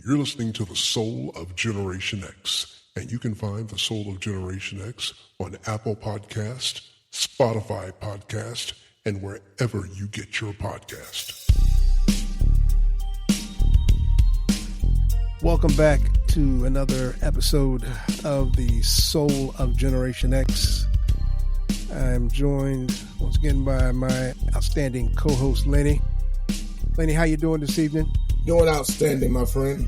You're listening to The Soul of Generation X, and you can find The Soul of Generation X on Apple Podcast, Spotify Podcast, and wherever you get your podcast. Welcome back to another episode of The Soul of Generation X. I'm joined once again by my outstanding co-host, Lenny. Lenny, how you doing this evening? Doing outstanding, my friend.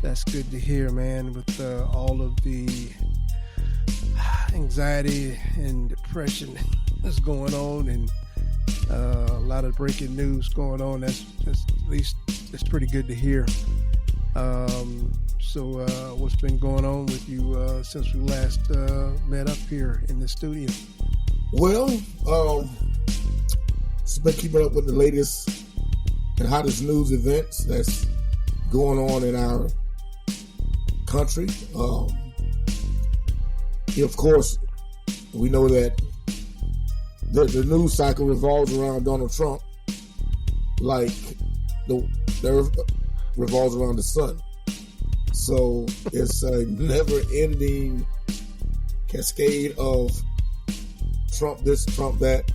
That's good to hear, man, with all of the anxiety and depression that's going on and a lot of breaking news going on. That's at least it's pretty good to hear. So what's been going on with you since we last met up here in the studio? Well, just been keeping up with the latest and hottest news events that's going on in our country. Of course, we know that the news cycle revolves around Donald Trump like the earth revolves around the sun. So it's a never-ending cascade of Trump this, Trump that.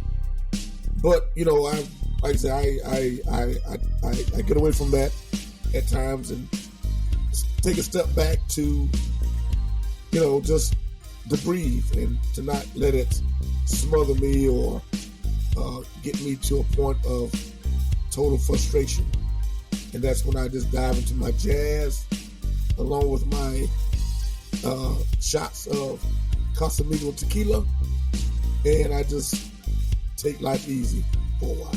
But like I say, I get away from that at times and take a step back to, just to breathe and to not let it smother me or get me to a point of total frustration. And that's when I just dive into my jazz, along with my shots of Casamigo tequila, and I just take life easy for a while.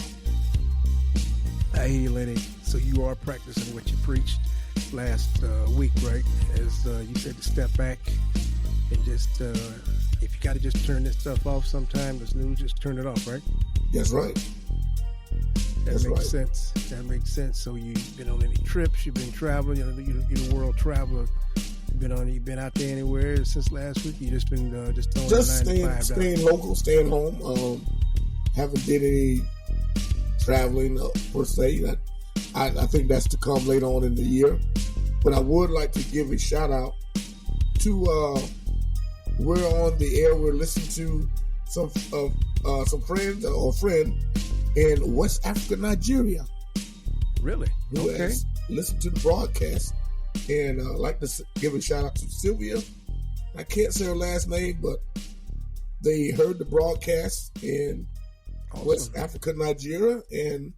I hear you, Lenny. So you are practicing what you preached last week, right? As you said, to step back and just, if you got to just turn this stuff off sometime, this news, just turn it off, right? That's right. That makes sense. That makes sense. So you've been on any trips? You've been traveling? You're a world traveler. You've been out there anywhere since last week? You just been just throwing just the 9 to 5 staying local, staying home. Haven't did any traveling per se. I think that's to come later on in the year. But I would like to give a shout out to we're on the air. We're listening to some friends or friend in West Africa, Nigeria. Really? Who has listened to the broadcast. And I'd like to give a shout out to Sylvia. I can't say her last name, but they heard the broadcast in West Africa, Nigeria, and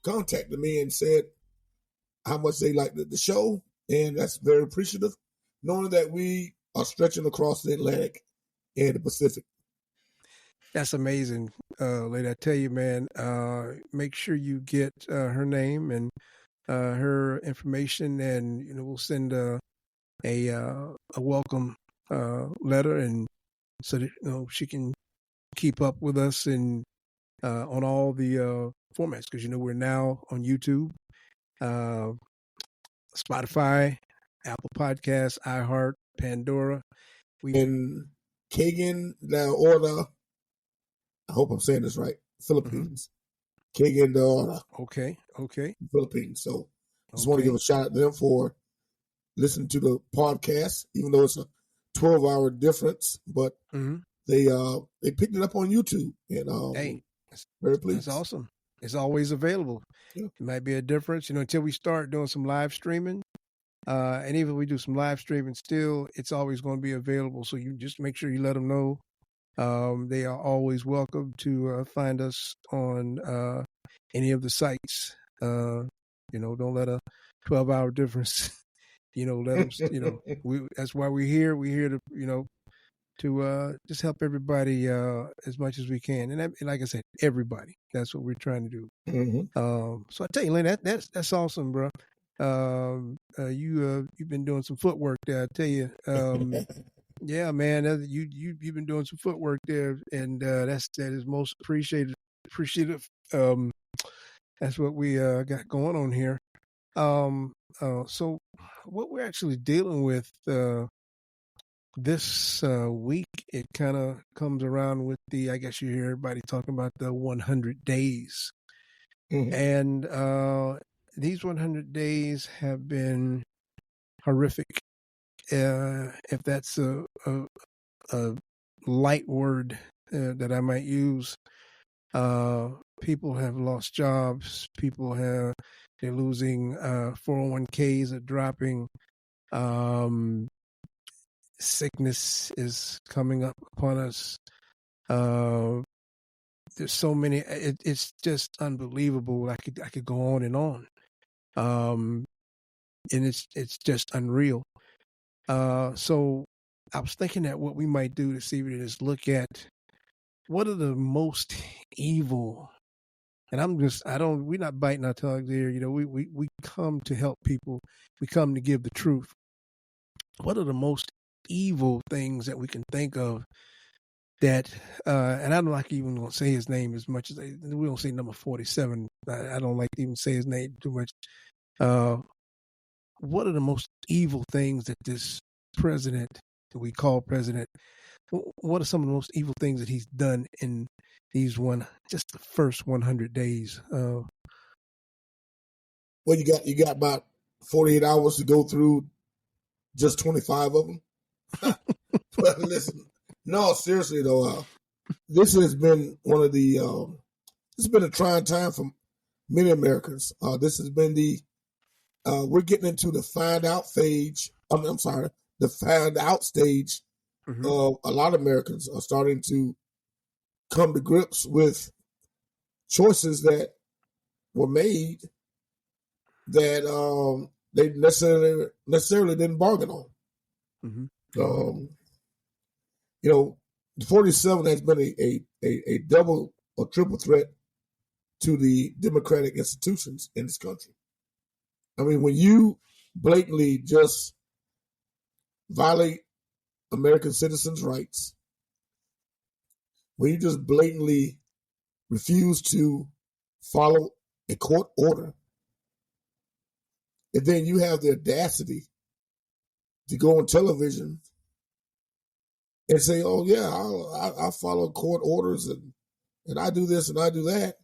contacted me and said how much they liked the show. And that's very appreciative, knowing that we are stretching across the Atlantic and the Pacific. That's amazing, lady. I tell you, man, make sure you get her name and her information, and we'll send a welcome letter, and so that she can keep up with us and on all the formats, because we're now on YouTube, Spotify, Apple Podcasts, iHeart, Pandora. In Kagan, the order. I hope I'm saying this right. Philippines. Kagan, the order. Okay. Philippines. So I just want to give a shout out to them for listening to the podcast, even though it's a 12-hour difference. But they picked it up on YouTube, and very pleased. That's awesome. It's always available. Yeah. It might be a difference, until we start doing some live streaming. And even if we do some live streaming, still, it's always going to be available. So you just make sure you let them know. They are always welcome to find us on any of the sites. Don't let a 12-hour difference, let them, that's why we're here. We're here to, to just help everybody as much as we can. And like I said, everybody. That's what we're trying to do. So I tell you, Lynn, that's awesome, bro. You've been doing some footwork there. I tell you, yeah, man, you've been doing some footwork there, and that is most appreciative. That's what we got going on here. So what we're actually dealing with this week, it kind of comes around with I guess you hear everybody talking about the 100 days. And these 100 days have been horrific. If that's a light word that I might use, people have lost jobs. They're losing 401ks are dropping. Sickness is coming up upon us. There's so many. It's just unbelievable. I could go on and on. And it's just unreal. So I was thinking that what we might do this evening is look at what are the most evil. And we're not biting our tongues here. You know, we come to help people. We come to give the truth. What are the most evil things that we can think of that, and I don't like even going to say his name as much as we don't say number 47. I don't like to even say his name too much. What are the most evil things that this president, that we call president, what are some of the most evil things that he's done in these just the first 100 days? Well, you got about 48 hours to go through just 25 of them. But listen, no, seriously though, this has been one of the. It's been a trying time for many Americans. This has been we're getting into the find out stage. The find out stage. Mm-hmm. A lot of Americans are starting to come to grips with choices that were made that they necessarily didn't bargain on. Mm-hmm. You know, 47 has been a double or triple threat to the democratic institutions in this country. I mean, when you blatantly just violate American citizens' rights, when you just blatantly refuse to follow a court order, and then you have the audacity to go on television and say, "Oh yeah, I follow court orders and I do this and I do that,"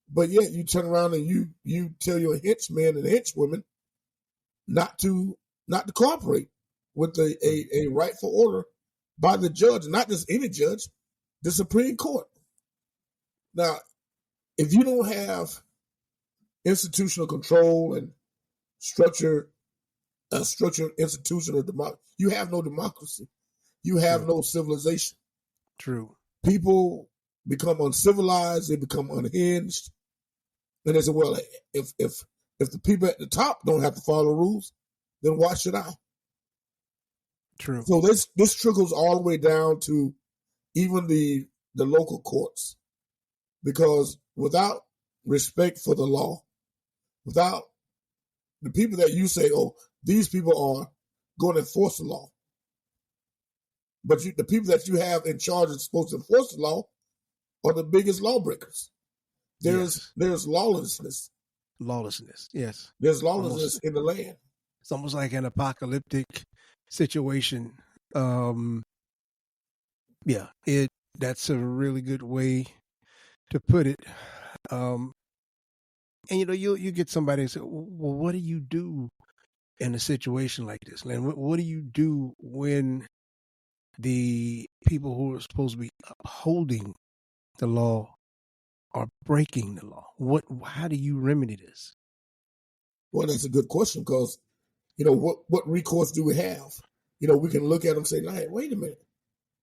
but yet you turn around and you tell your henchmen and henchwomen not to cooperate with a rightful order by the judge, not just any judge, the Supreme Court. Now, if you don't have institutional control and structured institutional democracy, you have no democracy. You have no civilization. True. People become uncivilized. They become unhinged. And they say, well, if the people at the top don't have to follow rules, then why should I? True. So this trickles all the way down to even the local courts, because without respect for the law, without the people that you say, oh, these people are going to enforce the law, but the people that you have in charge that's supposed to enforce the law are the biggest lawbreakers. There's lawlessness. Lawlessness, yes. There's lawlessness in the land. It's almost like an apocalyptic situation. That's a really good way to put it. And you get somebody and say, well, what do you do in a situation like this, Lynn? What do you do when the people who are supposed to be upholding the law are breaking the law? How do you remedy this? Well, that's a good question, because, what recourse do we have? We can look at them and say, hey, wait a minute.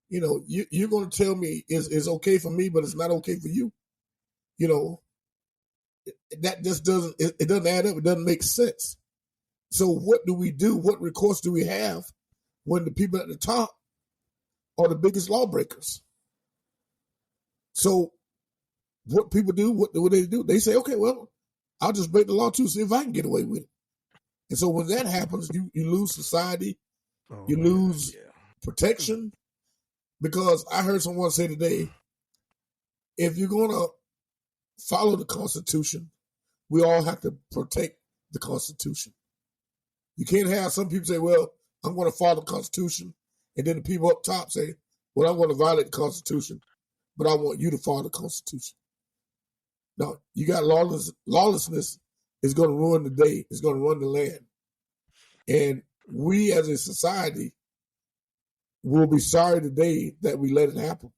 You're going to tell me it's okay for me, but it's not okay for you. That just doesn't add up. It doesn't make sense. So what do we do? What recourse do we have when the people at the top are the biggest lawbreakers? So what people do, what do they do? They say, okay, well, I'll just break the law too, see if I can get away with it. And so when that happens, you lose society, you lose protection. Because I heard someone say today, if you're going to follow the Constitution, we all have to protect the Constitution. You can't have some people say, well, I'm going to follow the Constitution, and then the people up top say, well, I'm going to violate the Constitution, but I want you to follow the Constitution. No, you got lawlessness is going to ruin the day. It's going to ruin the land. And we as a society will be sorry today that we let it happen.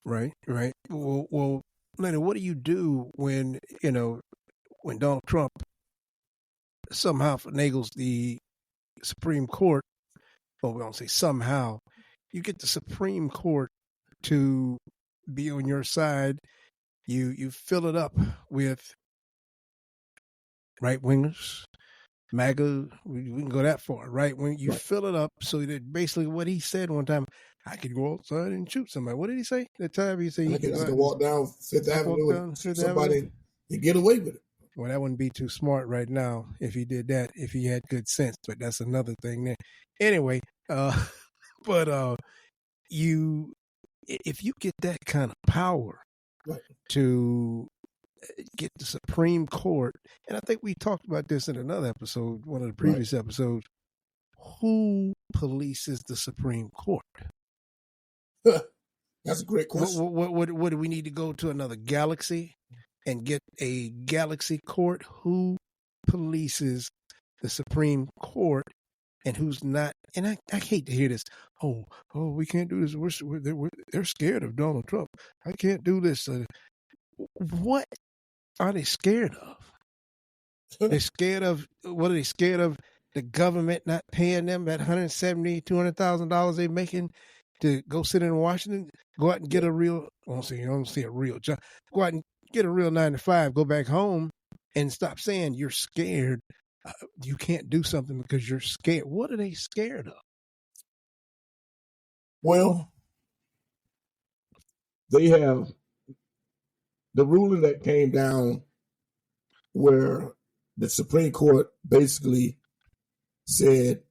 Right. Well, Lenny, what do you do when Donald Trump somehow finagles the Supreme Court? Well, we don't say somehow. You get the Supreme Court to be on your side. You fill it up with right wingers, MAGA. We can go that far, right? When you fill it up so that basically what he said one time, I could go outside and shoot somebody. What did he say? That time he said I could walk down Fifth Avenue and shoot somebody and get away with it. Well, that wouldn't be too smart right now if he did that, if he had good sense, but that's another thing there. Anyway, if you get that kind of power to get the Supreme Court, and I think we talked about this in another episode, one of the previous episodes, who polices the Supreme Court? That's a great question. What do we need to go to another galaxy and get a galaxy court? Who polices the Supreme Court and who's not? And I hate to hear this. Oh, we can't do this. They're scared of Donald Trump. I can't do this. What are they scared of? They're scared of, what are they scared of? The government not paying them that $170,000, $200,000 they're making to go sit in Washington, go out and get a real, I don't see a real job, go out and get a real 9-to-5, go back home and stop saying you're scared. You can't do something because you're scared. What are they scared of? Well, they have the ruling that came down where the Supreme Court basically said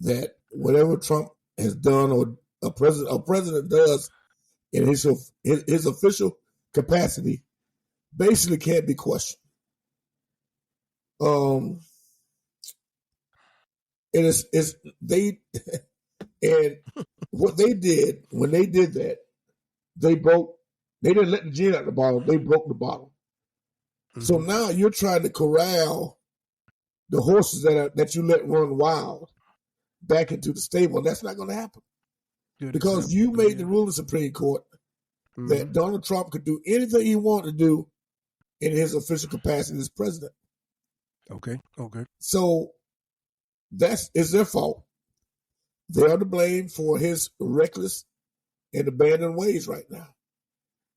that whatever Trump has done or a president does in his official capacity basically can't be questioned. And and what they did when they did that, they didn't let the gin out the bottle, they broke the bottle. Mm-hmm. So now you're trying to corral the horses that you let run wild back into the stable, and that's not going to happen. Because you made the ruling Supreme Court that Donald Trump could do anything he wanted to do in his official capacity as president. Okay. So it's their fault. They are to blame for his reckless and abandoned ways right now.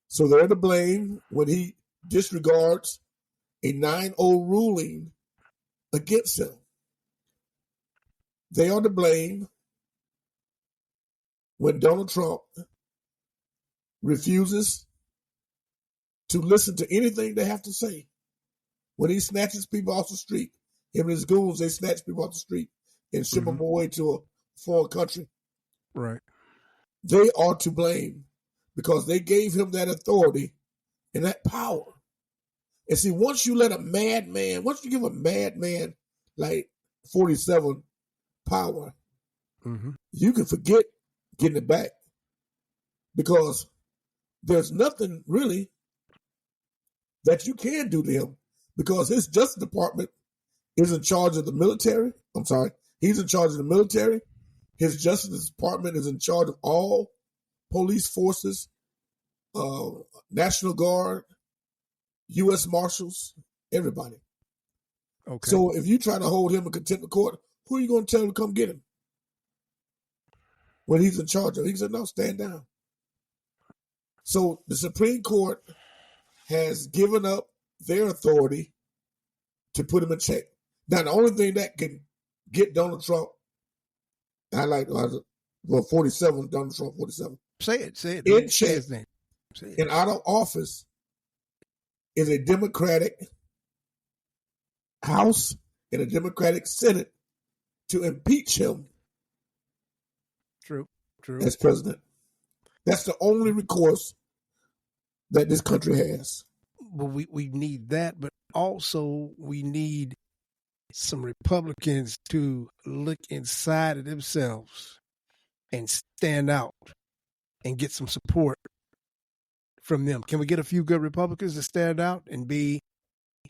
So they're to blame when he disregards a 9-0 ruling against him. They are to blame when Donald Trump refuses to listen to anything they have to say. When he snatches people off the street, him and his goons, they snatch people off the street and ship them away to a foreign country. Right. They are to blame because they gave him that authority and that power. And see, once you give a madman like 47 power, you can forget getting it back because there's nothing really that you can do to him because his Justice Department is in charge of the military. He's in charge of the military. His Justice Department is in charge of all police forces, National Guard, U.S. Marshals, everybody. Okay. So if you try to hold him in contempt of court, who are you going to tell him to come get him? When he's in charge of it. He said, no, stand down. So the Supreme Court has given up their authority to put him in check. Now, the only thing that can get Donald Trump, 47, Donald Trump, 47. Say it. In check his name. And out of office is a Democratic House and a Democratic Senate to impeach him. True. As president. That's the only recourse that this country has. Well, we need that, but also we need some Republicans to look inside of themselves and stand out and get some support from them. Can we get a few good Republicans to stand out and be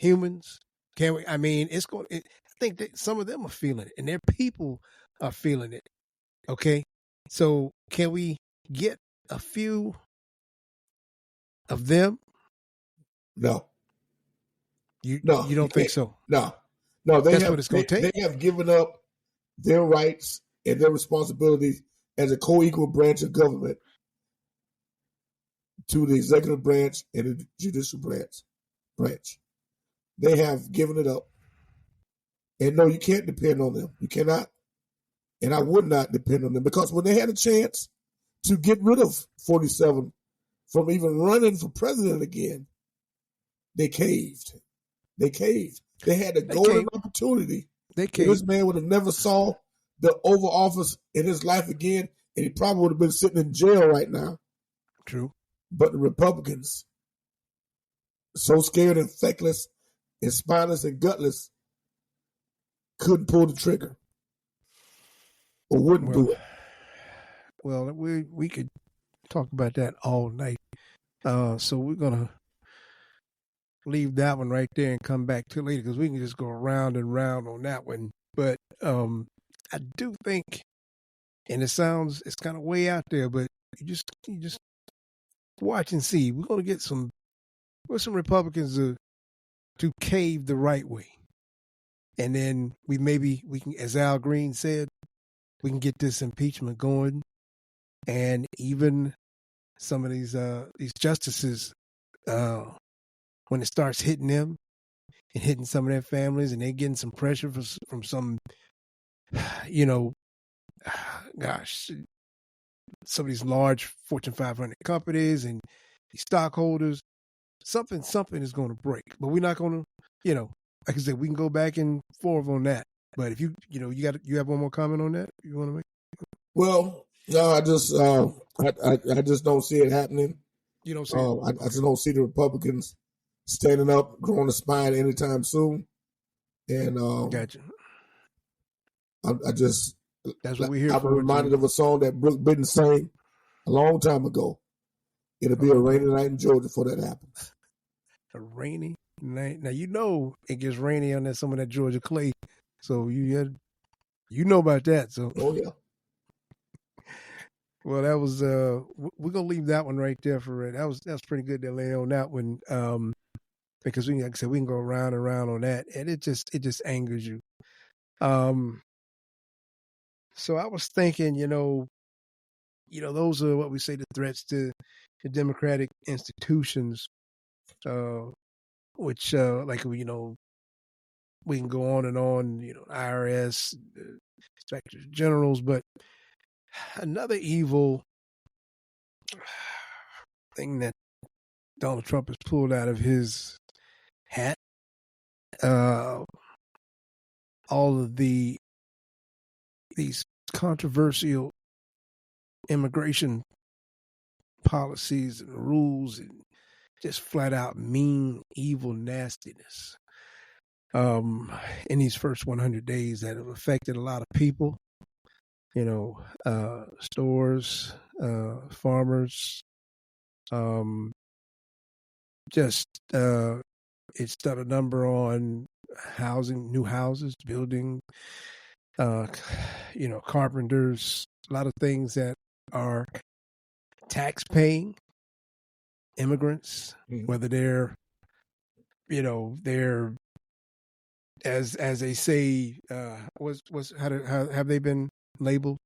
humans? Can we? I mean, I think that some of them are feeling it, and their people are feeling it. Okay, so can we get a few of them? No. You don't think so? No. That's what it's going to take. They have given up their rights and their responsibilities as a co-equal branch of government to the executive branch and the judicial branch. They have given it up. And no, you can't depend on them. You cannot. And I would not depend on them, because when they had a chance to get rid of 47 from even running for president again, they caved. They had a golden opportunity. This man would have never saw the Oval Office in his life again, and he probably would have been sitting in jail right now. True. But the Republicans, so scared and feckless and spineless and gutless, couldn't pull the trigger or wouldn't do it. Well, we could talk about that all night. So we're going to leave that one right there and come back to it later, because we can just go round and round on that one. But I do think, and it's kind of way out there, but you just watch and see. We're going to get some Republicans to cave the right way. And then we can, as Al Green said, we can get this impeachment going. And even some of these justices, when it starts hitting them and hitting some of their families, and they're getting some pressure from some, some of these large Fortune 500 companies and these stockholders, something is going to break. But we're not going to, like I said, we can go back and forth on that. But if you have one more comment on that you want to make? Well, no, I just don't see it happening. You don't see it? I just don't see the Republicans standing up, growing a spine anytime soon. And gotcha. That's what we're here for. I'm reminded of a song that Brooke Bitten sang a long time ago. It'll be a rainy night in Georgia before that happens. A rainy night. Now it gets rainy on some of that Georgia clay, so you know about that. So yeah. Well, that was we're gonna leave that one right there for it. That was pretty good to lay on that one, because like I said, we can go around and around on that, and it just angers you. So I was thinking, those are what we say the threats to the democratic institutions, which we can go on and on, IRS, inspectors generals, but another evil thing that Donald Trump has pulled out of his hat, all of these controversial immigration policies and rules, and just flat out mean, evil nastiness in these first 100 days that have affected a lot of people. Stores, farmers, it's done a number on housing, new houses, building, carpenters, a lot of things that are tax paying immigrants, whether they're, they're, as they say, how have they been labeled?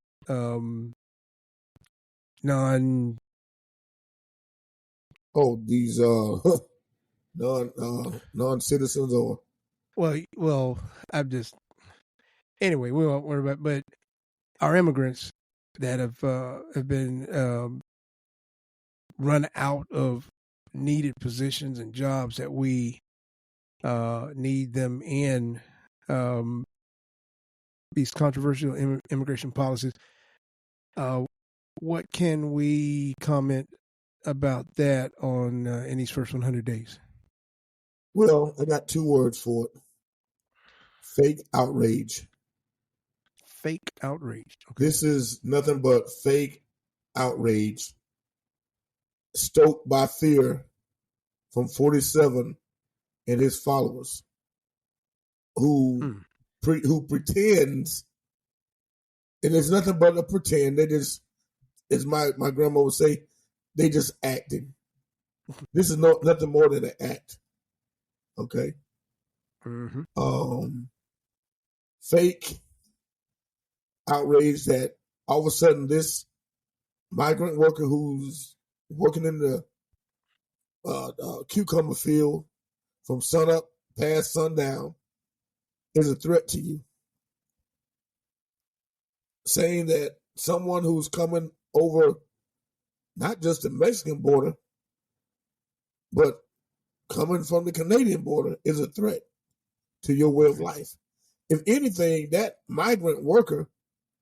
These non-citizens or well I'm just anyway, we won't worry about, but our immigrants that have been run out of needed positions and jobs that we need them in, these controversial immigration policies. What can we comment about that on in these first 100 days? Well, I got two words for it: fake outrage. Fake outrage. Okay. This is nothing but fake outrage, stoked by fear from 47 and his followers who pretends, and it's nothing but a pretend. They just, as my grandma would say, they just acting. This is nothing more than an act. Okay. Fake outrage that all of a sudden this migrant worker who's working in the cucumber field from sunup past sundown is a threat to you. Saying that someone who's coming over not just the Mexican border, but coming from the Canadian border is a threat to your way of life. If anything, that migrant worker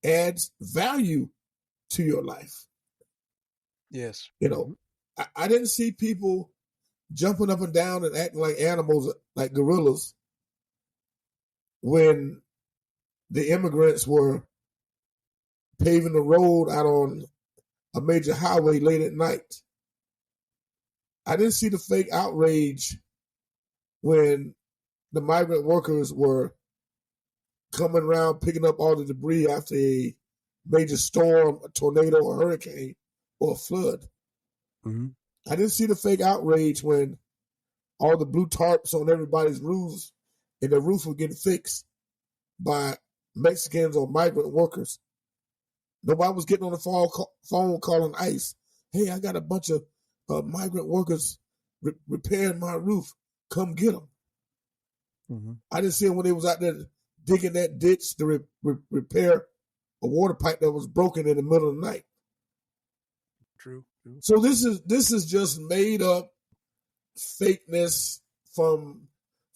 adds value to your life. Yes. You know, I didn't see people jumping up and down and acting like animals, like gorillas, when the immigrants were paving the road out on a major highway late at night. I didn't see the fake outrage when the migrant workers were coming around picking up all the debris after a major storm, a tornado, a hurricane, or a flood. I didn't see the fake outrage when all the blue tarps on everybody's roofs and the roof were getting fixed by Mexicans or migrant workers. Nobody was getting on the phone calling ICE. Hey, I got a bunch of migrant workers repairing my roof. Come get them. I didn't see them when they was out there digging that ditch to repair a water pipe that was broken in the middle of the night. True. So this is just made up fakeness from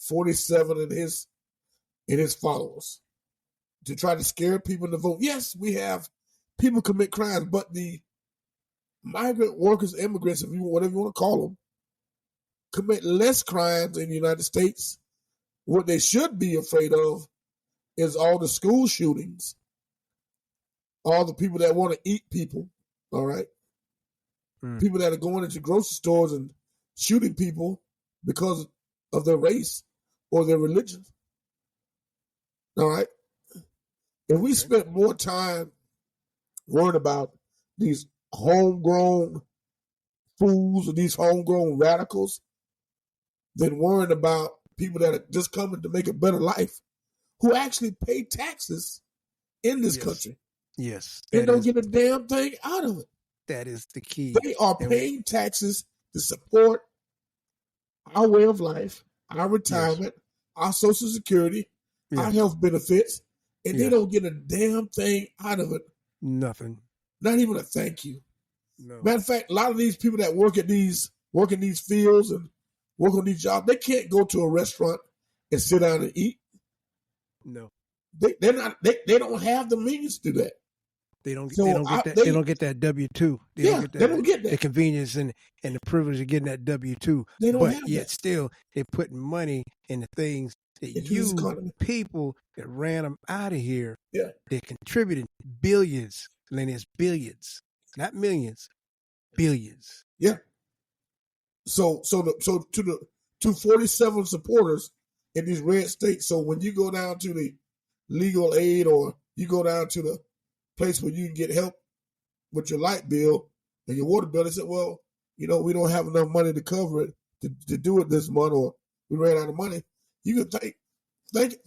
47 and his followers to try to scare people to vote. Yes, we have people commit crimes, but the migrant workers, immigrants, whatever you want to call them, commit less crimes in the United States. What they should be afraid of is all the school shootings, all the people that want to eat people, all right? People that are going into grocery stores and shooting people because of their race or their religion. All right? If we spent more time worrying about these homegrown fools or these homegrown radicals than worrying about people that are just coming to make a better life, who actually pay taxes in this country. Yes. And don't get a damn thing out of it. That is the key. They are paying taxes to support our way of life, our retirement, our Social Security, our health benefits, and they don't get a damn thing out of it. Nothing. Not even a thank you. No. Matter of fact, a lot of these people that work in these fields and work on these jobs, they can't go to a restaurant and sit down and eat. No. They don't have the means to do that. They don't get that W-2. They don't get that. The convenience and the privilege of getting that W-2. They don't have yet that. Still, they're putting money in the things that you people that ran them out of here. Yeah. They contributed billions. Lenny, it's billions, not millions, billions. Yeah. So to 47 supporters in these red states. So when you go down to the legal aid or you go down to the place where you can get help with your light bill and your water bill, they said, well, we don't have enough money to cover it to do it this month, or we ran out of money. You can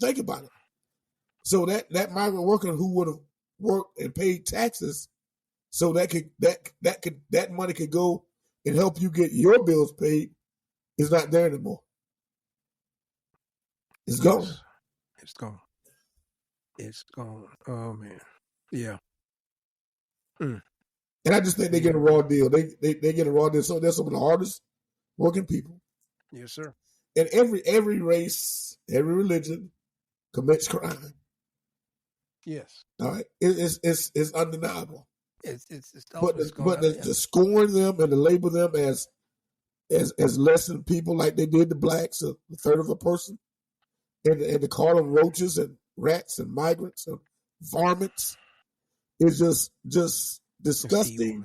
think about it. So that migrant worker who would have worked and paid taxes, so that money could go and help you get your bills paid, is not there anymore. It's gone. It's gone. It's gone. Oh man. Yeah. And I just think they get a raw deal. They get a raw deal. So they're some of the hardest working people. Yes, sir. And every race, every religion commits crime. Yes. All right. It's undeniable. It's but to scorn them and to label them as less than people like they did the blacks, a third of a person, and to call them roaches and rats and migrants and varmints is just disgusting.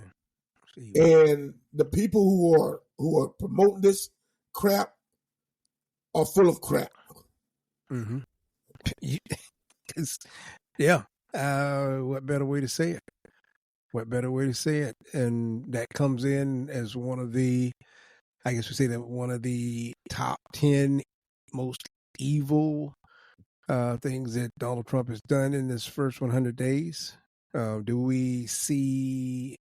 And the people who are promoting this crap are full of crap. Mm-hmm. Yeah. What better way to say it? What better way to say it? And that comes in as one of the, I guess we say that one of the top 10 most evil things that Donald Trump has done in his first 100 days. Do we see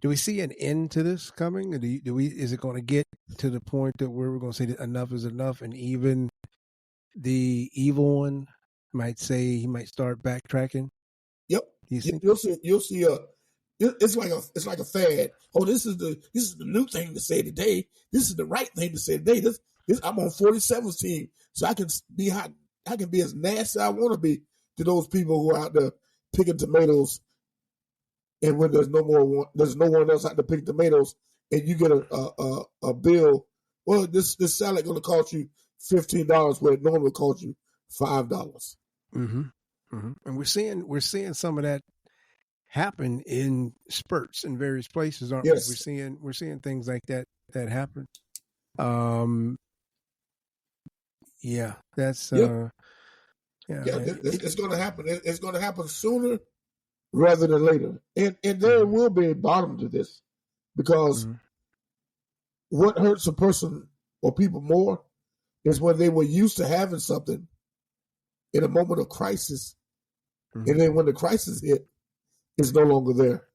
an end to this coming? Is it going to get to the point that where we're going to say that enough is enough, and even the evil one might say he might start backtracking? Yep. You'll see it's like a fad. Oh, this is the new thing to say today. This is the right thing to say today. This I'm on 47's team, so I can be hot. I can be as nasty as I want to be to those people who are out there picking tomatoes. And when there's no one else out there picking tomatoes, and you get a bill, well, this salad going to cost you $15 where it normally would cost you $5. Mm-hmm. Mm-hmm. And we're seeing some of that happen in spurts in various places, aren't yes. we? We're seeing things like that happen. Yeah, that's yep. It's going to happen. It's going to happen sooner rather than later, and there will be a bottom to this, because what hurts a person or people more is when they were used to having something in a moment of crisis, and then when the crisis hit, it's no longer there.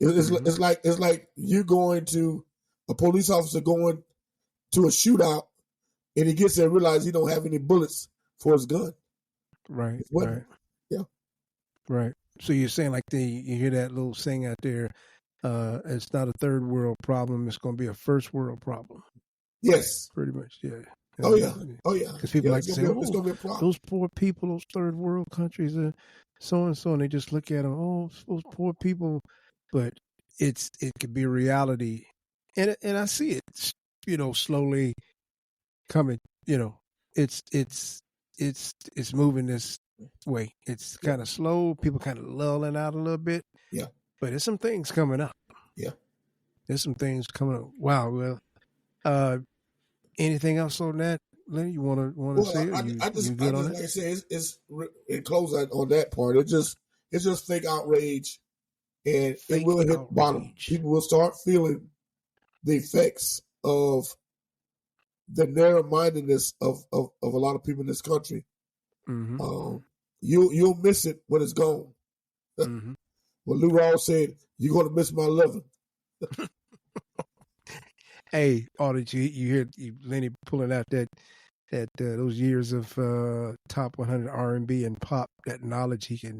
It's like you going to a police officer going to a shootout, and he gets there and realizes he don't have any bullets for his gun. Right. Yeah. Right. So you're saying like you hear that little saying out there, it's not a third world problem, it's going to be a first world problem. Yes. Pretty much, yeah. Oh yeah. Because people like to say, it's going to be a problem. Those poor people, those third world countries, so and so, and they just look at them, oh, those poor people. But it could be a reality, and I see it, slowly coming. It's moving this way. It's kind of slow. People kind of lulling out a little bit. Yeah. But there's some things coming up. Yeah. There's some things coming up. Wow. Well, anything else on that, Lenny? You want to say? I just like I said, it's in close on that part. It's just fake outrage, and it will hit bottom. People will start feeling the effects of the narrow-mindedness of a lot of people in this country. You'll miss it when it's gone. Well, Lou Rawls said, "You're going to miss my loving." Hey, did you hear Lenny pulling out that those years of top 100 R&B and pop, that knowledge he can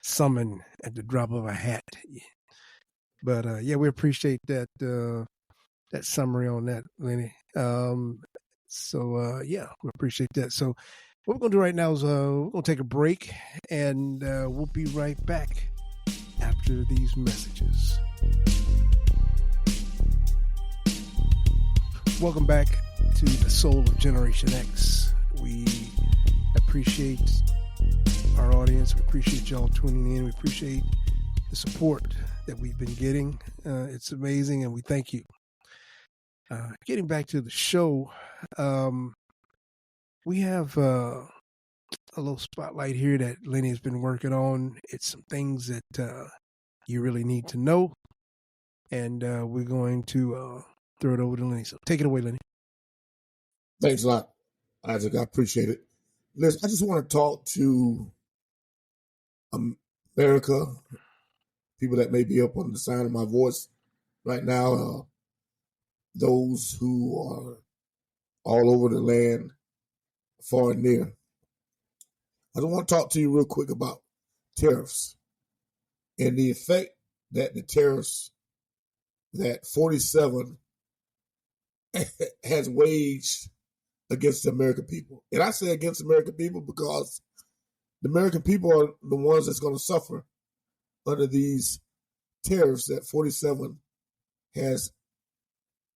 summon at the drop of a hat. But yeah, we appreciate that summary on that, Lenny. So yeah, we appreciate that. So what we're gonna do right now is we're gonna take a break, and we'll be right back after these messages. Welcome back to the Soul of Generation X. We appreciate our audience. We appreciate y'all tuning in. We appreciate the support that we've been getting. It's amazing, and we thank you. Getting back to the show, we have a little spotlight here that Lenny has been working on. It's some things that you really need to know, and we're going to throw it over to Lenny. So take it away, Lenny. Thanks a lot, Isaac. I appreciate it. Listen, I just want to talk to America, people that may be up on the sound of my voice right now, those who are all over the land, far and near. I just want to talk to you real quick about tariffs and the effect that the tariffs that 47 has waged against the American people. And I say against the American people because the American people are the ones that's going to suffer under these tariffs that 47 has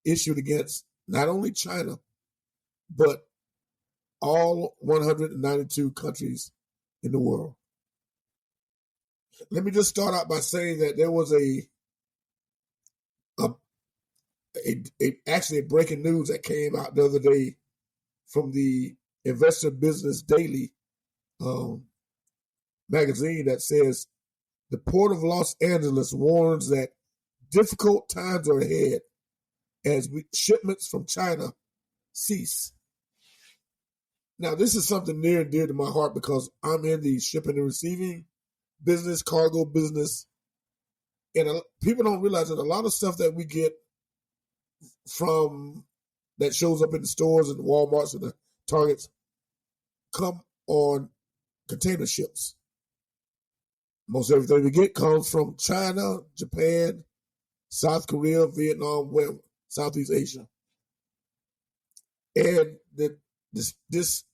issued against not only China, but all 192 countries in the world. Let me just start out by saying that there was a actually a breaking news that came out the other day from the Investor Business Daily magazine that says the Port of Los Angeles warns that difficult times are ahead as shipments from China cease. Now, this is something near and dear to my heart because I'm in the shipping and receiving business, cargo business, and people don't realize that a lot of stuff that we get from that shows up in the stores and the Walmarts and the Targets come on container ships. Most everything we get comes from China, Japan, South Korea, Vietnam, Southeast Asia. And this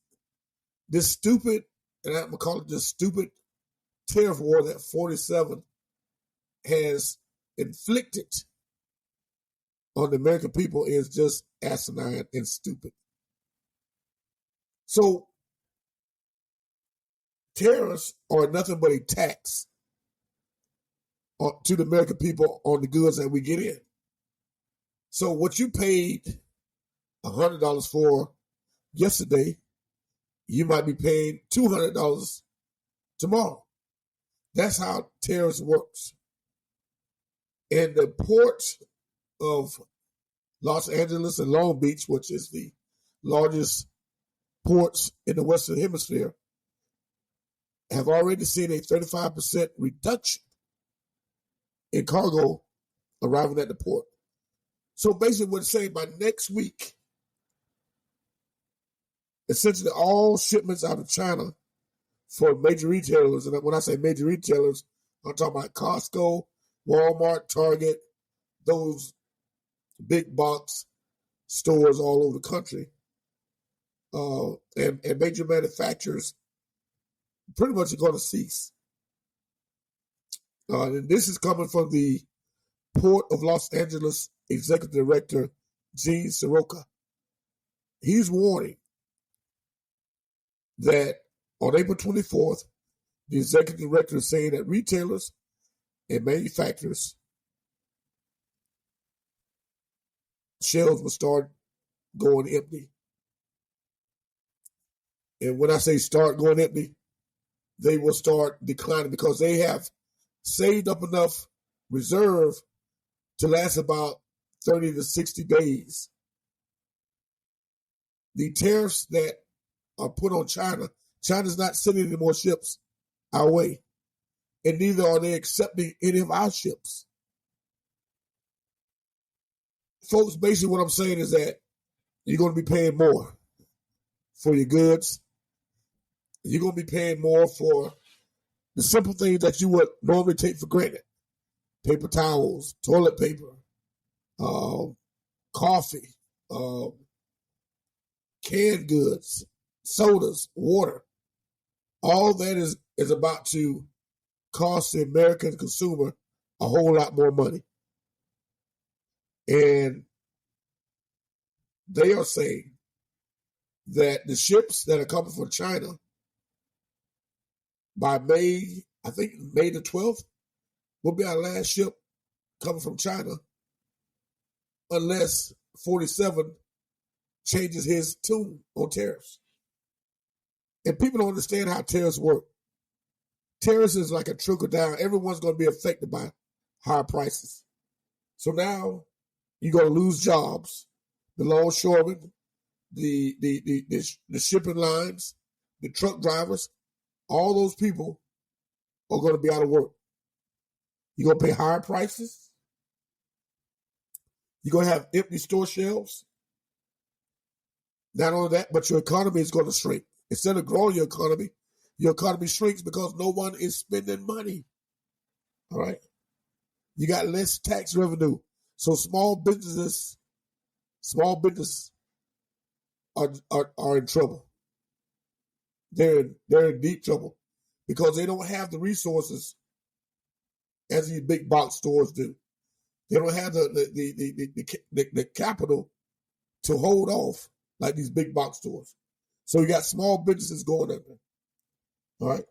stupid, and I'm gonna call it this stupid tariff war that 47 has inflicted on the American people is just asinine and stupid. So tariffs are nothing but a tax to the American people on the goods that we get in. So what you paid $100 for yesterday, you might be paying $200 tomorrow. That's how tariffs works. And the port of Los Angeles and Long Beach, which is the largest ports in the Western Hemisphere, have already seen a 35% reduction in cargo arriving at the port. So basically what it's saying, by next week, essentially all shipments out of China for major retailers, and when I say major retailers, I'm talking about Costco, Walmart, Target, those big box stores all over the country, and major manufacturers pretty much are going to cease. And this is coming from the Port of Los Angeles Executive Director, Gene Soroka. He's warning that on April 24th, the Executive Director is saying that retailers and manufacturers shelves will start going empty. And when I say start going empty, they will start declining because they have saved up enough reserve to last about 30 to 60 days. The tariffs that are put on China, China's not sending any more ships our way, and neither are they accepting any of our ships. Folks, basically what I'm saying is that you're going to be paying more for your goods. You're going to be paying more for the simple things that you would normally take for granted. Paper towels, toilet paper, coffee, canned goods, sodas, water. All that is about to cost the American consumer a whole lot more money. And they are saying that the ships that are coming from China by May, I think May the 12th, will be our last ship coming from China unless 47 changes his tune on tariffs. And people don't understand how tariffs work. Tariffs is like a trickle down. Everyone's going to be affected by higher prices. So now you're going to lose jobs. The longshoremen, the shipping lines, the truck drivers, all those people are going to be out of work. You're going to pay higher prices. You're going to have empty store shelves. Not only that, but your economy is going to shrink. Instead of growing your economy shrinks because no one is spending money. All right? You got less tax revenue. So small businesses are in trouble. They're in deep trouble because they don't have the resources as these big box stores do. They don't have the capital to hold off like these big box stores. So you got small businesses going under. All right.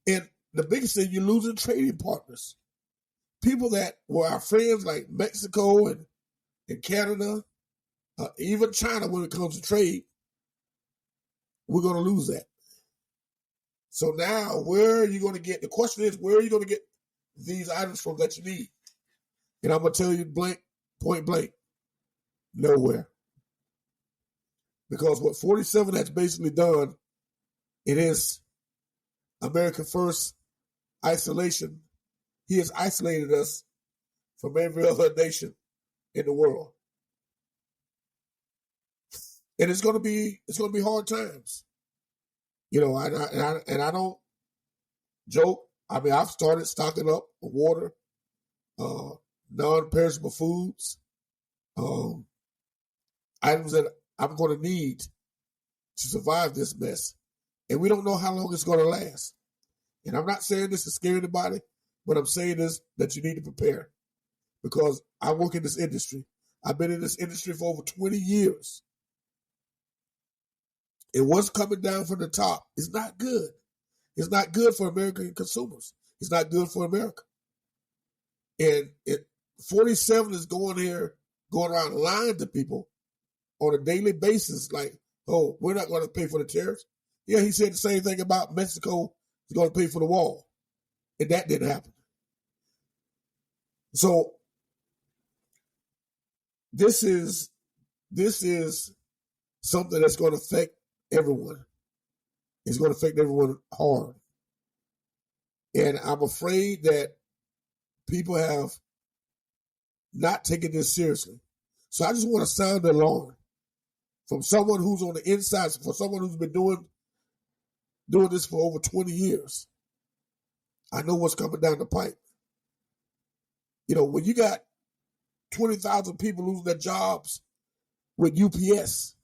And the biggest thing, you're losing trading partners. People that were our friends like Mexico and Canada, even China, when it comes to trade, we're going to lose that. So now, where are you going to get? The question is, where are you going to get these items from that you need? And I'm going to tell you point blank, nowhere. Because what 47 has basically done, it is America First isolation. He has isolated us from every other nation in the world. And it's going to be hard times. You know, and I don't joke. I mean, I've started stocking up for water, non-perishable foods, items that I'm going to need to survive this mess. And we don't know how long it's going to last. And I'm not saying this to scare anybody, but I'm saying this that you need to prepare. Because I work in this industry. I've been in this industry for over 20 years. And what's coming down from the top is not good. It's not good for American consumers. It's not good for America. And 47 is going around lying to people on a daily basis, like, oh, we're not going to pay for the tariffs. Yeah, he said the same thing about Mexico is going to pay for the wall. And that didn't happen. So this is something that's going to affect everyone. It's going to affect everyone hard. And I'm afraid that people have not taken this seriously. So I just want to sound the alarm from someone who's on the inside, for someone who's been doing this for over 20 years. I know what's coming down the pipe. You know, when you got 20,000 people losing their jobs with UPS,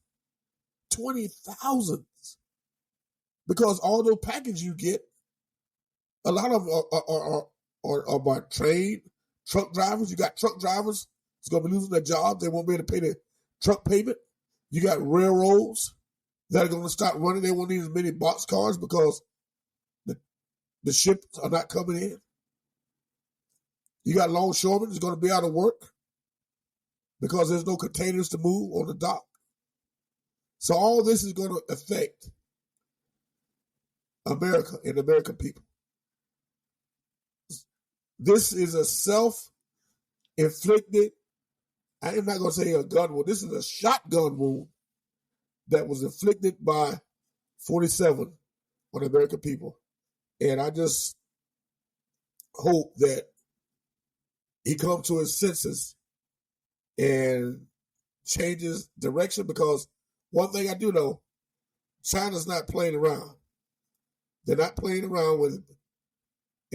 20,000, because all those packages you get, a lot of them are by train, truck drivers. You got truck drivers that's going to be losing their jobs. They won't be able to pay their truck payment. You got railroads that are going to stop running. They won't need as many boxcars because the ships are not coming in. You got longshoremen that's going to be out of work because there's no containers to move on the dock. So all this is going to affect America and American people. This is a self-inflicted, I am not going to say a gun wound, this is a shotgun wound that was inflicted by 47 on the American people. And I just hope that he comes to his senses and changes direction, because one thing I do know, China's not playing around. They're not playing around with it.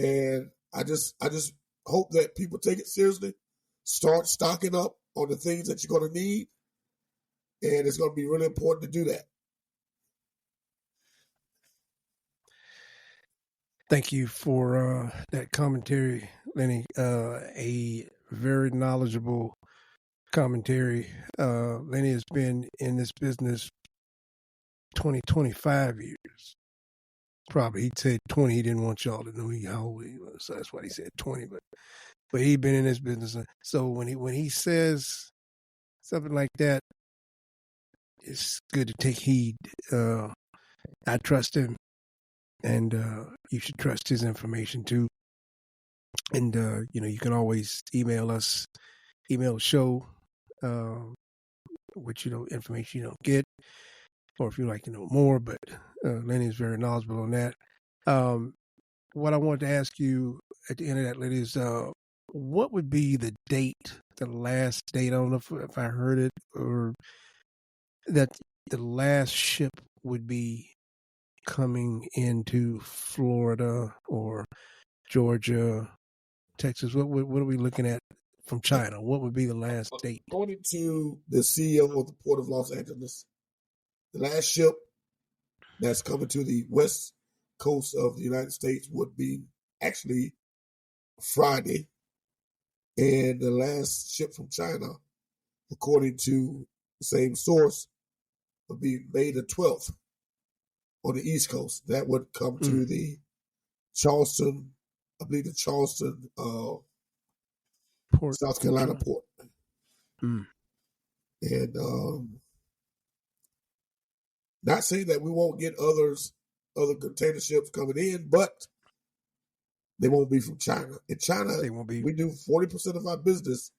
And I just hope that people take it seriously, start stocking up on the things that you're going to need, and it's going to be really important to do that. Thank you for that commentary, Lenny. A very knowledgeable commentary. Lenny has been in this business 25 years. Probably he said 20. He didn't want y'all to know how old he was, so that's why he said 20. But he'd been in this business. So when he says something like that, it's good to take heed. I trust him, and you should trust his information too. And you can always email the show, which information you don't get, or if you like to know more. But Lenny is very knowledgeable on that. What I wanted to ask you at the end of that, Lenny, is what would be the date, the last date? I don't know if I heard it, or that the last ship would be coming into Florida or Georgia, Texas. What are we looking at from China? What would be the last date? According to the CEO of the Port of Los Angeles, the last ship that's coming to the west coast of the United States would be actually Friday. And the last ship from China, according to the same source, would be May the 12th on the East Coast. That would come to the Charleston, I believe the Charleston, Port. South Carolina port. And not saying that we won't get other container ships coming in, but they won't be from China. In China, They won't be. we do 40% of our business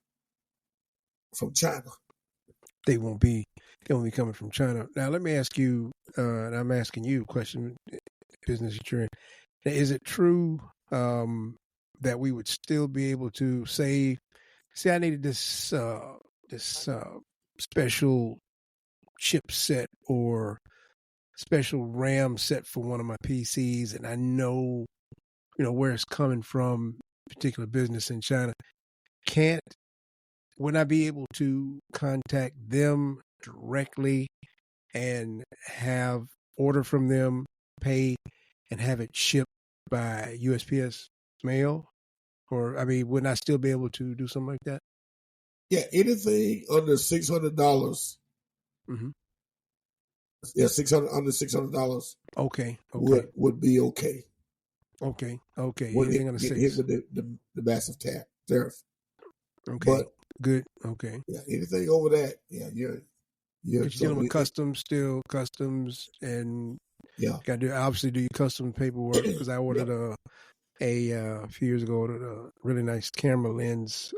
from China. They won't be coming from China. Now, let me ask you, and I'm asking you a question, business that you're in. Now, is it true that we would still be able to say, I needed this special chipset or special RAM set for one of my PCs, and I know, where it's coming from, particular business in China. Would I be able to contact them directly and have order from them, pay, and have it shipped by USPS mail? Or, wouldn't I still be able to do something like that? Yeah, anything under $600. Mm-hmm. Yeah, under $600. Okay. Would be okay. Okay. Anything under get hit with the massive tariff. Okay. But good. Okay. Yeah, anything over that, yeah, you're dealing with customs, and got to obviously do your custom paperwork, because I ordered a few years ago, ordered a really nice camera lens.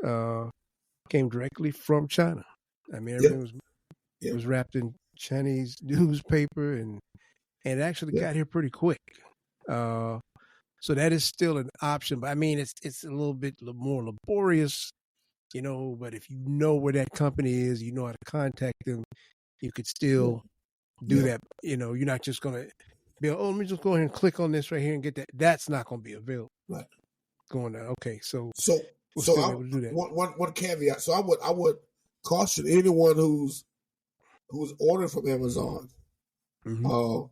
Came directly from China. Everything was wrapped in Chinese newspaper, and it actually got here pretty quick. So that is still an option, but it's a little bit more laborious, but if you know where that company is, you know how to contact them, you could still do that. You're not just going to be, let me just go ahead and click on this right here and get that. That's not going to be available. Right. Going there. Okay. So I would do that. One caveat. So I would caution anyone who's ordering from Amazon. Mm-hmm.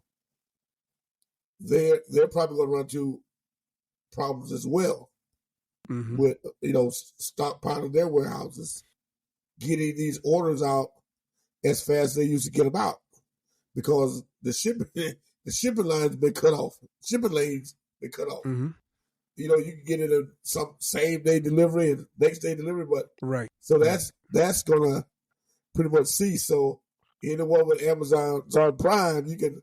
They're probably going to run into problems as well. Mm-hmm. With stockpiling their warehouses, getting these orders out as fast as they used to get them out, because the shipping lines been cut off. Shipping lanes been cut off. Mm-hmm. You can get it in some same day delivery and next day delivery, but right. So that's gonna pretty much cease. So anyone with Amazon Prime, you can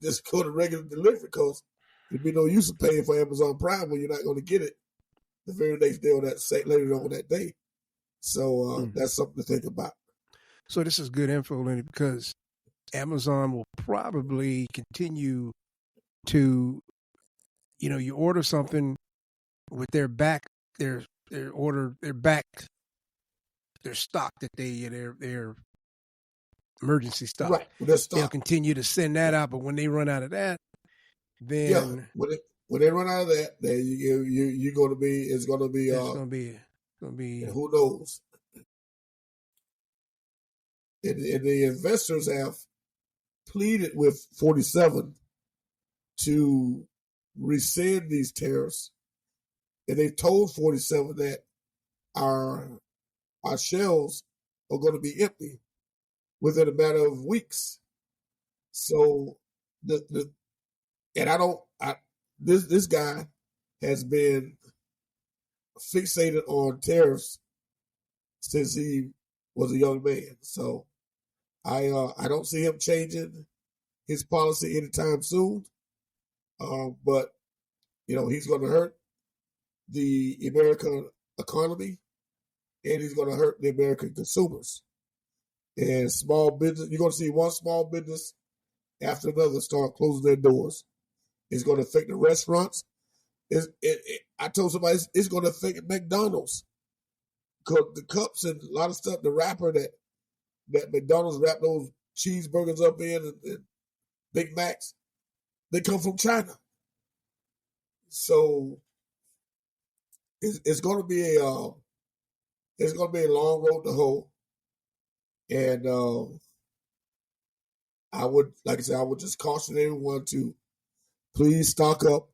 just go to regular delivery, because there'd be no use of paying for Amazon Prime when you're not going to get it the very next day or later on that day. So that's something to think about. So this is good info, Lenny, because Amazon will probably continue to, you order something with their stock that their emergency stock. Right. They'll continue to send that out, but when they run out of that, then when they run out of that, then you're going to be. It's going to be. It's going to be. Who knows? And the investors have pleaded with 47 to rescind these tariffs, and they've told 47 that our shelves are going to be empty within a matter of weeks. So this guy has been fixated on tariffs since he was a young man. So I don't see him changing his policy anytime soon. But he's going to hurt the American economy, and he's going to hurt the American consumers. And small business, you're going to see one small business after another start closing their doors. It's going to affect the restaurants. I told somebody it's going to affect McDonald's, because the cups and a lot of stuff, the wrapper that McDonald's wrap those cheeseburgers up in and Big Macs, they come from China. So it's going to be a long road to hoe. And I would just caution everyone to please stock up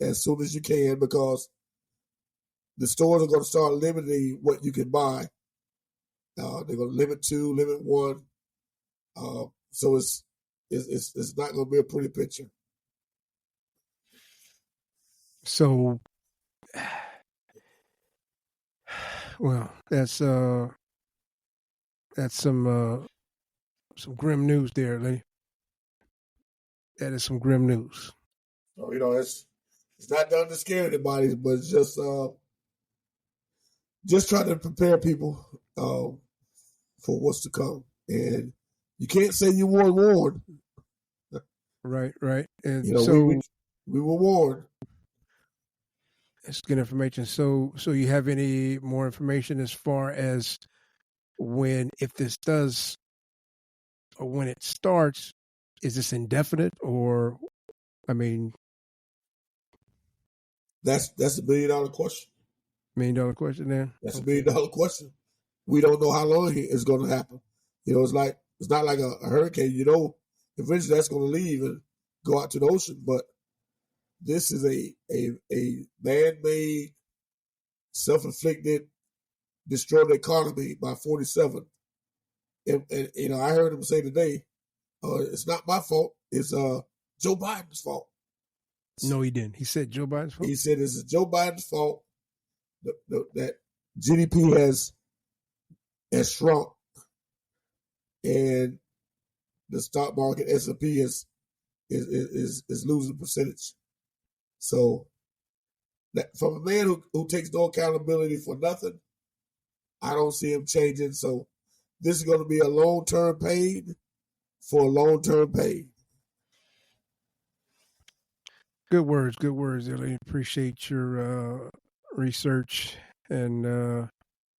as soon as you can, because the stores are going to start limiting what you can buy. They're going to limit 2, limit 1. So it's not going to be a pretty picture. So, well, that's That's some grim news there, Lenny. That is some grim news. So, it's not done to scare anybody, but it's just trying to prepare people for what's to come. And you can't say you weren't warned. Right. And we were warned. It's good information. So you have any more information as far as if this does, or when it starts, is this indefinite or, I mean, that's $1 million question. $1 million question there? That's $1 million question. We don't know how long it's going to happen. It's not like a hurricane. Eventually that's going to leave and go out to the ocean. But this is a man-made, self-inflicted, destroy the economy by 47. And I heard him say today, it's not my fault. It's Joe Biden's fault. No, he didn't. He said Joe Biden's fault? He said it's Joe Biden's fault that GDP has shrunk and the stock market S&P is losing percentage. So that from a man who takes no accountability for nothing, I don't see him changing. So this is going to be a long-term pain for a long-term pain. Good words, Ellie. Appreciate your research and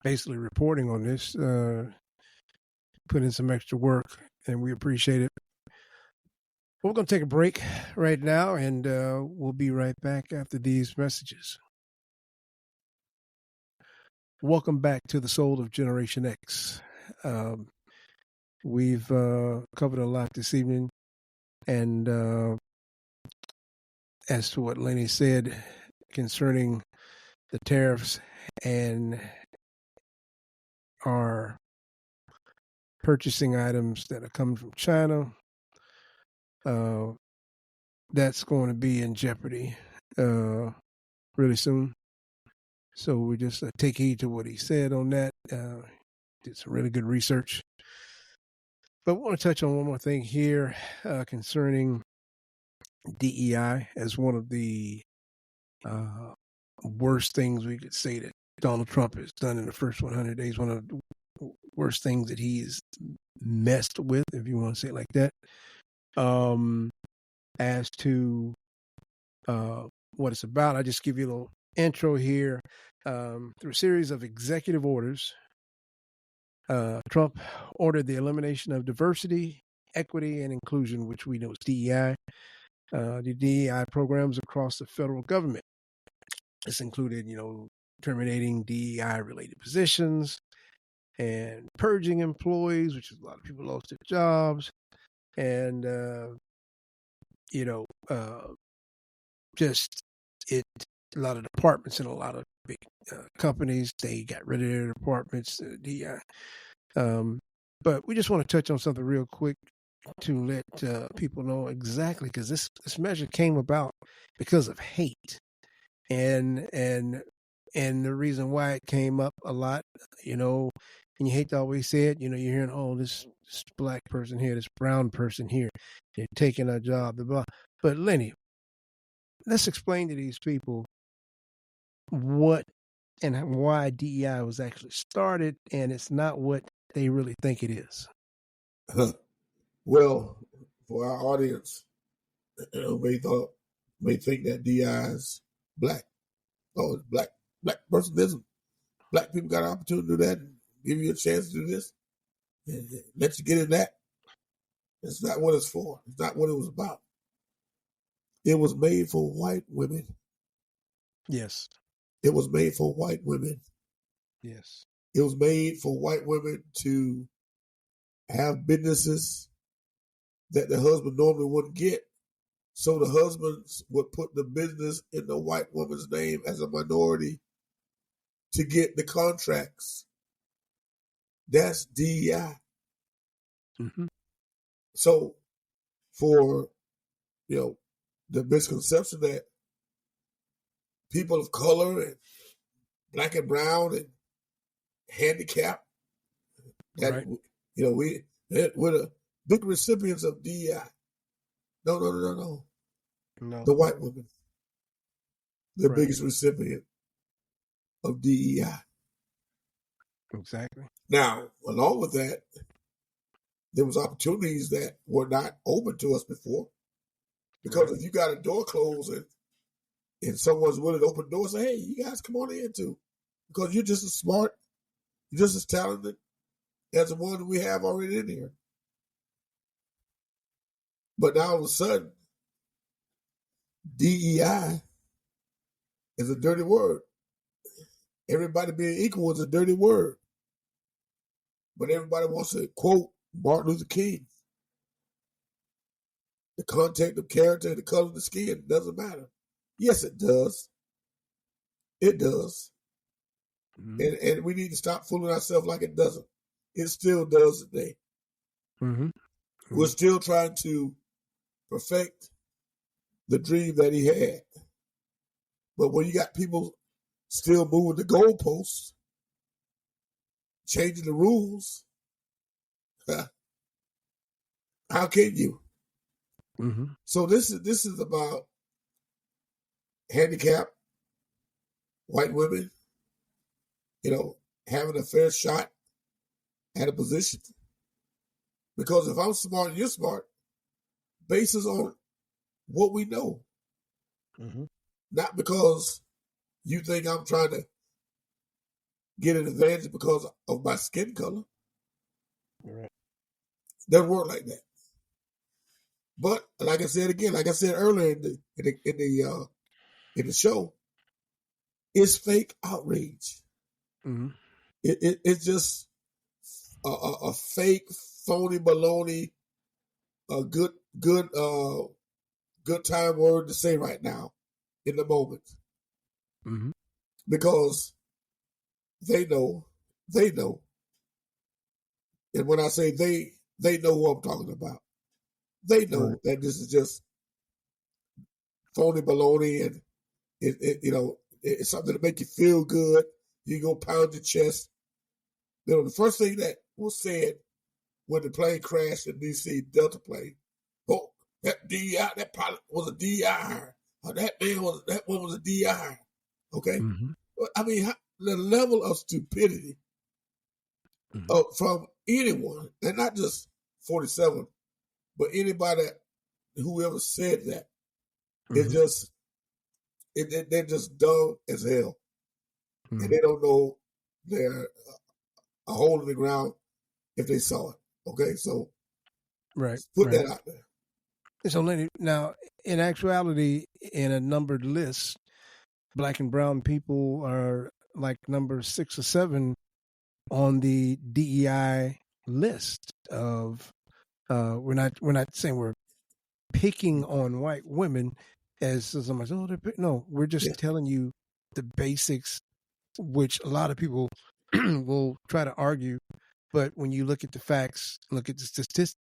basically reporting on this. Put in some extra work, and we appreciate it. We're going to take a break right now, and we'll be right back after these messages. Welcome back to the Soul of Generation X. We've covered a lot this evening, and as to what Lenny said concerning the tariffs and our purchasing items that are coming from China, that's going to be in jeopardy really soon. So we just take heed to what he said on that. Did some really good research. But I want to touch on one more thing here concerning DEI as one of the worst things we could say that Donald Trump has done in the first 100 days. One of the worst things that he's messed with, if you want to say it like that. As to what it's about, I'll just give you a little intro here. Through a series of executive orders, Trump ordered the elimination of diversity, equity, and inclusion, which we know is DEI. The DEI programs across the federal government. This included, terminating DEI-related positions and purging employees, which is a lot of people lost their jobs, and just a lot of departments and a lot of big companies, they got rid of their departments, DEI. But we just want to touch on something real quick to let people know exactly, because this measure came about because of hate, and the reason why it came up a lot, and you hate to always say it, you're hearing, oh, this black person here, this brown person here, they're taking our job, blah, blah. But Lenny, let's explain to these people what and why DEI was actually started, and it's not what they really think it is. Well, for our audience, may think that DEI is black. Oh, it's black personism. Black people got an opportunity to do that and give you a chance to do this and let you get in that. It's not what it's for. It's not what it was about. It was made for white women. Yes. It was made for white women. Yes. It was made for white women to have businesses that the husband normally wouldn't get. So the husbands would put the business in the white woman's name as a minority to get the contracts. That's DEI. Mm-hmm. So for, the misconception that people of color and black and brown and handicapped That Right. we're the big recipients of DEI. No. No. The white women, the Right. biggest recipient of DEI. Exactly. Now, along with that, there was opportunities that were not open to us before. Because if you got a door closed and someone's willing to open the door, say, hey, you guys come on in too. Because you're just as smart, you're just as talented as the one we have already in here. But now all of a sudden, DEI is a dirty word. Everybody being equal is a dirty word. But everybody wants to quote Martin Luther King. The content of character, the color of the skin doesn't matter. Yes, it does. It does. Mm-hmm. And we need to stop fooling ourselves like it doesn't. It still does today. Mm-hmm. We're still trying to perfect the dream that he had. But when you got people still moving the goalposts, changing the rules, how can you? Mm-hmm. So this is about handicapped white women, having a fair shot at a position. Because if I'm smart and you're smart, basis on what we know. Mm-hmm. Not because you think I'm trying to get an advantage because of my skin color. Right. Doesn't work like that. But like I said earlier in the show, it's fake outrage. Mm-hmm. It's just a fake, phony baloney, a good time word to say right now in the moment. Mm-hmm. Because they know. And when I say they know who I'm talking about. They know Right. that this is just phony baloney, and it's something to make you feel good. You go pound your chest. The first thing that was said when the plane crashed in D.C., Delta plane, oh, that DEI, that pilot was a DEI. That one was a DEI. Okay? Mm-hmm. I mean, the level of stupidity from anyone, and not just 47, but anybody, whoever said that, Mm-hmm. they're just dumb as hell. Mm-hmm. And they don't know they're a hole in the ground if they saw it. Okay, so Right. put that out there. So Lenny, now in actuality, in a numbered list, Black and brown people are like number 6 or 7 on the DEI list of. We're not saying we're picking on white women as somebody. Oh, no, we're just telling you the basics, which a lot of people will try to argue. But when you look at the facts, look at the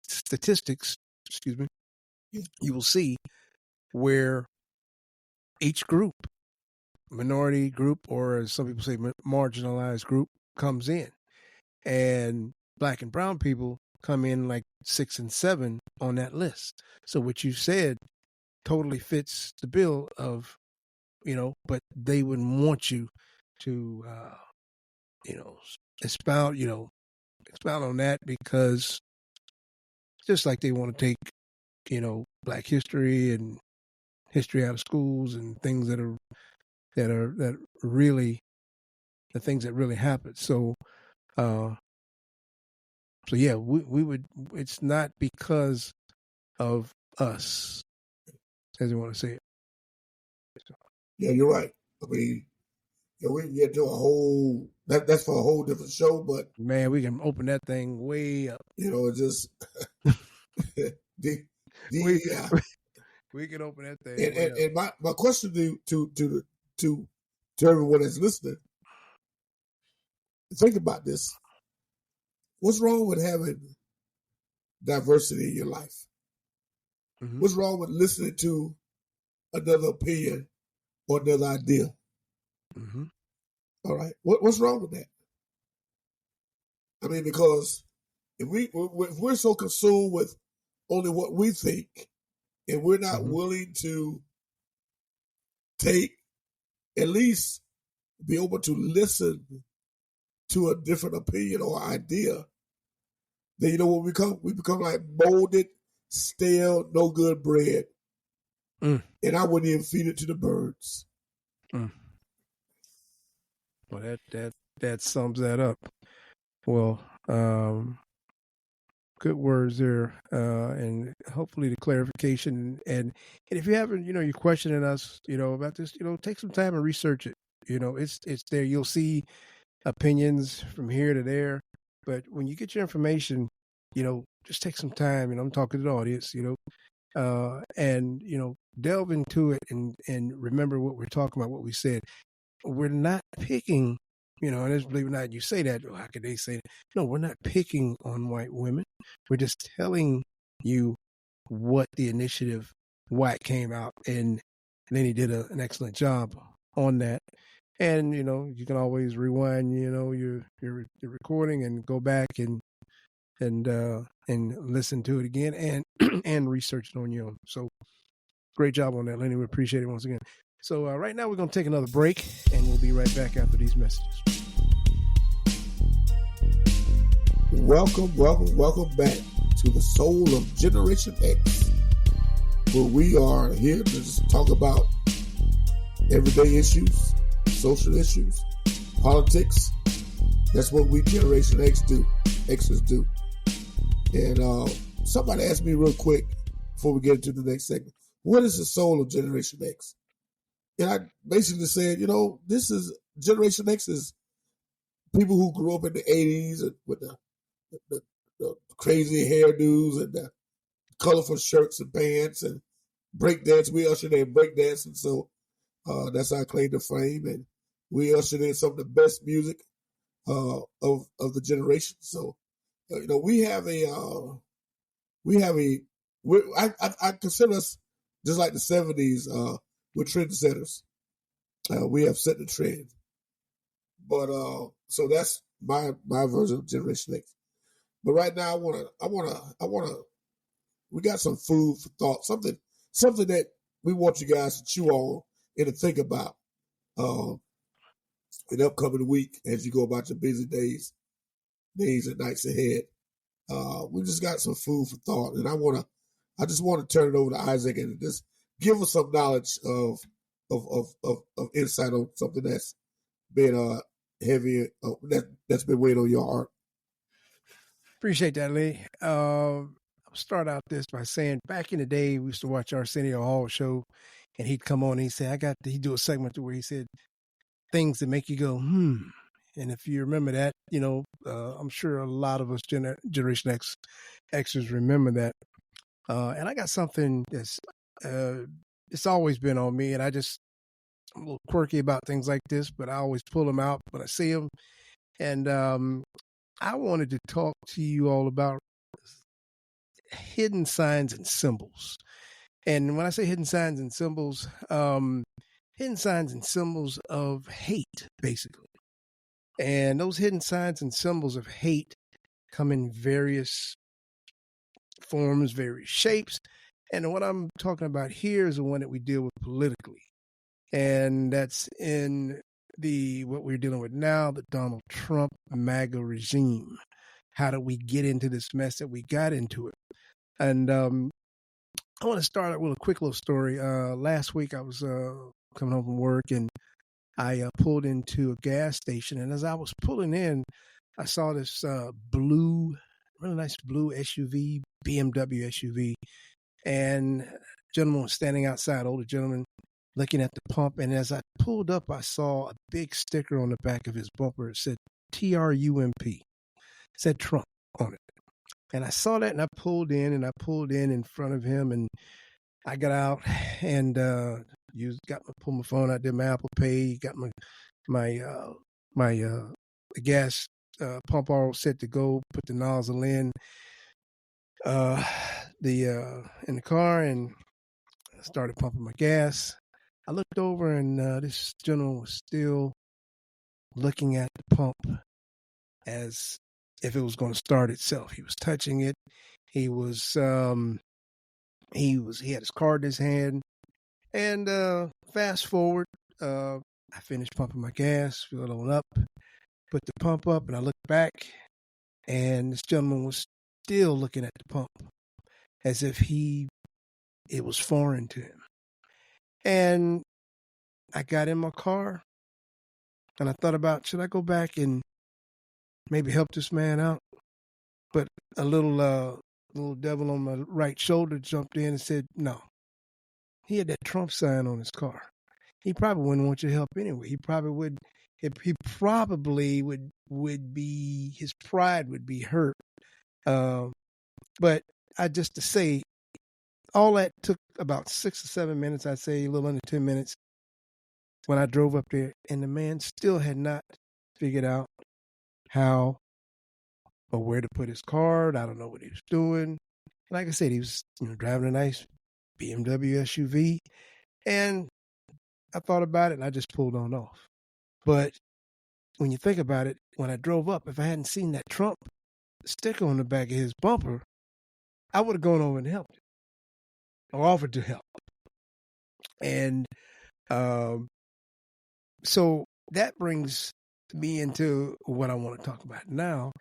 statistics, excuse me, you will see where each group, minority group, or as some people say, marginalized group, comes in. And Black and brown people come in like 6 and 7 on that list. So what you said totally fits the bill of, but they wouldn't want you to, expound on that, because just like they want to take, Black history and history out of schools and things that really the things that really happen. So yeah, we would. It's not because of us, as you want to say it. Yeah, you're right. I mean, we can get to a whole. That's for a whole different show, but Man, we can open that thing way up. It's just we can open that thing way up. And my question to everyone that's listening, think about this. What's wrong with having diversity in your life? Mm-hmm. What's wrong with listening to another opinion or another idea? Mm-hmm. All right. What's wrong with that? I mean, because if we're so consumed with only what we think, and we're not willing to take, at least be able to listen to a different opinion or idea, then you know what we become like molded, stale, no good bread. And I wouldn't even feed it to the birds. Well, that sums that up. Well, good words there, and hopefully the clarification. And if you haven't, you're questioning us, about this, take some time and research it. It's there. You'll see opinions from here to there, but when you get your information, just take some time. I'm talking to the audience, and delve into it and remember what we're talking about, what we said. We're not picking, and as believe it or not, you say that, how could they say that? No, we're not picking on white women. We're just telling you what the initiative, why it came out, and then he did an excellent job on that. And you can always rewind, your recording and go back and listen to it again and and research it on your own. So great job on that, Lenny. We appreciate it once again. So right now we're going to take another break, and we'll be right back after these messages. Welcome back to the Soul of Generation X, where we are here to just talk about everyday issues, social issues, politics. That's what we Generation Xers do. And somebody asked me real quick before we get into the next segment, what is the soul of Generation X? And I basically said, this is Generation X is people who grew up in the 80s with the crazy hairdos and the colorful shirts and pants and breakdance. We ushered in breakdancing, so that's our claim to fame. And we ushered in some of the best music of the generation. So, I consider us just like the 70s. We're trendsetters. We have set the trend. But so that's my version of Generation X. But right now, I wanna. We got some food for thought. Something that we want you guys to chew on and to think about in the upcoming week as you go about your busy days and nights ahead. We just got some food for thought, and I just want to turn it over to Isaac and just give us some knowledge of insight on something that's been heavy, that's been weighing on your heart. Appreciate that, Lee. I'll start out this by saying, back in the day, we used to watch Arsenio Hall show, and he'd come on and he'd say, he'd do a segment where he said things that make you go, And if you remember that, I'm sure a lot of us Generation Xers remember that. And I got something that's, it's always been on me, and I'm a little quirky about things like this, but I always pull them out when I see them. And I wanted to talk to you all about hidden signs and symbols. And when I say hidden signs and symbols of hate, basically. And those hidden signs and symbols of hate come in various forms, various shapes. And what I'm talking about here is the one that we deal with politically. And that's in what we're dealing with now, the Donald Trump MAGA regime. How did we get into this mess that we got into it? And I want to start out with a quick little story. Last week I was coming home from work, and I pulled into a gas station. And as I was pulling in, I saw this really nice blue SUV, BMW SUV. And a gentleman was standing outside, older gentleman, looking at the pump. And as I pulled up, I saw a big sticker on the back of his bumper. It said TRUMP. It said Trump on it. And I saw that, and I pulled in front of him, and I got out and pulled my phone out there, my Apple Pay, got my gas pump all set to go, put the nozzle in the car, and started pumping my gas. I looked over, and this gentleman was still looking at the pump as if it was going to start itself. He was touching it. He had his card in his hand. And fast forward, I finished pumping my gas, filled on up, put the pump up, and I looked back, and this gentleman was still looking at the pump as if it was foreign to him. And I got in my car, and I thought about, should I go back and maybe help this man out? But a little devil on my right shoulder jumped in and said, no. He had that Trump sign on his car. He probably wouldn't want your help anyway. He probably would be, his pride would be hurt. But to say, all that took about 6 or 7 minutes, I'd say a little under 10 minutes when I drove up there, and the man still had not figured out how or where to put his card. I don't know what he was doing. Like I said, he was driving a nice BMW SUV, and I thought about it and I just pulled on off. But when you think about it, when I drove up, if I hadn't seen that Trump sticker on the back of his bumper, I would have gone over and helped him or offered to help. And so that brings me into what I want to talk about now.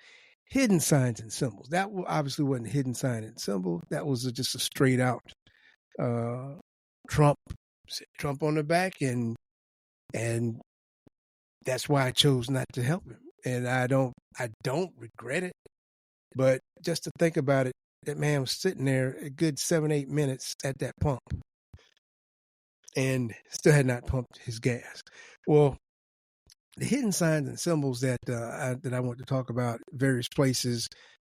Hidden signs and symbols. That obviously wasn't a hidden sign and symbol. That was just a straight out Trump on the back, and that's why I chose not to help him. And I don't regret it, but just to think about it, that man was sitting there a good 7-8 minutes at that pump and still had not pumped his gas. Well, the hidden signs and symbols that I want to talk about, various places,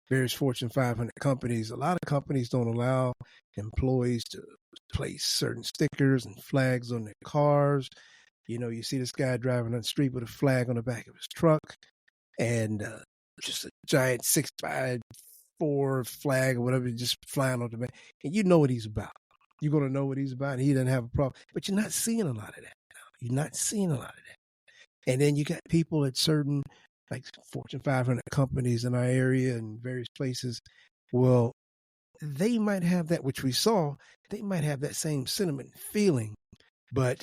various Fortune 500 companies. A lot of companies don't allow employees to place certain stickers and flags on their cars. You see this guy driving on the street with a flag on the back of his truck, and just a giant 6x4 flag or whatever just flying on the back. And you know what he's about. You're going to know what he's about, and he doesn't have a problem. But you're not seeing a lot of that now. You're not seeing a lot of that. And then you got people at certain, like Fortune 500 companies in our area and various places. Well, they might have that, which we saw. They might have that same sentiment feeling, but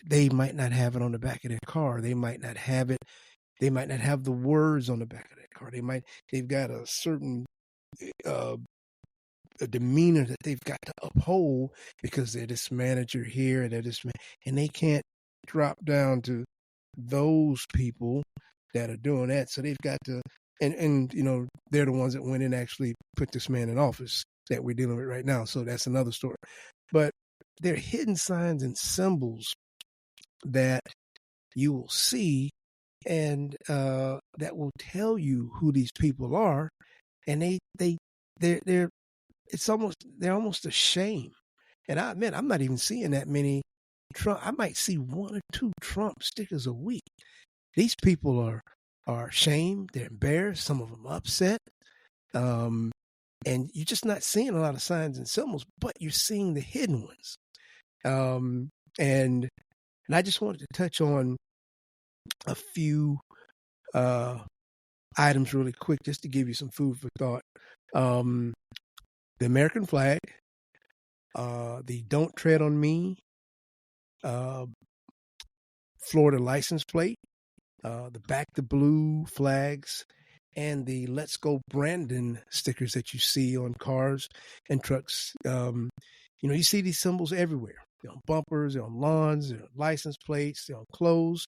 they might not have it on the back of their car. They might not have it. They might not have the words on the back of their car. They've got a certain a demeanor that they've got to uphold because they're this manager here and they're this man, and they can't drop down to those people that are doing that. So they've got to, and they're the ones that went in and actually put this man in office that we're dealing with right now. So that's another story. But there are hidden signs and symbols that you will see, and that will tell you who these people are, and they're almost a shame. And I admit, I'm not even seeing that many Trump. I might see 1 or 2 Trump stickers a week. These people are ashamed. They're embarrassed. Some of them upset. And you're just not seeing a lot of signs and symbols, but you're seeing the hidden ones. And I just wanted to touch on a few items really quick, just to give you some food for thought. The American flag, the Don't Tread on Me, Florida license plate, the Back the Blue flags, and the Let's Go Brandon stickers that you see on cars and trucks. You see these symbols everywhere. They're on bumpers, they're on lawns, they're on license plates, they're on clothes,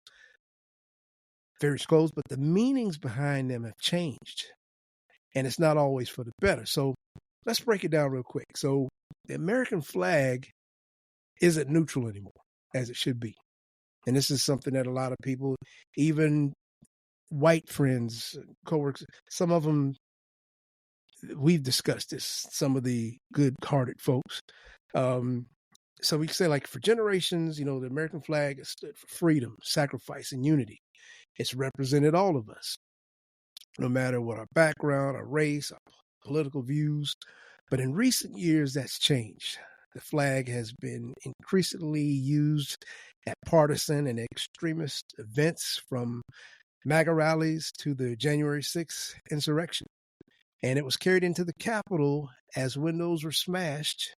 various clothes, but the meanings behind them have changed. And it's not always for the better. So let's break it down real quick. So the American flag isn't neutral anymore, as it should be. And this is something that a lot of people, even white friends, coworkers, some of them, we've discussed this, some of the good-hearted folks. So we can say, like, for generations, the American flag has stood for freedom, sacrifice, and unity. It's represented all of us, no matter what our background, our race, our political views. But in recent years, that's changed. The flag has been increasingly used at partisan and extremist events, from MAGA rallies to the January 6th insurrection. And it was carried into the Capitol as windows were smashed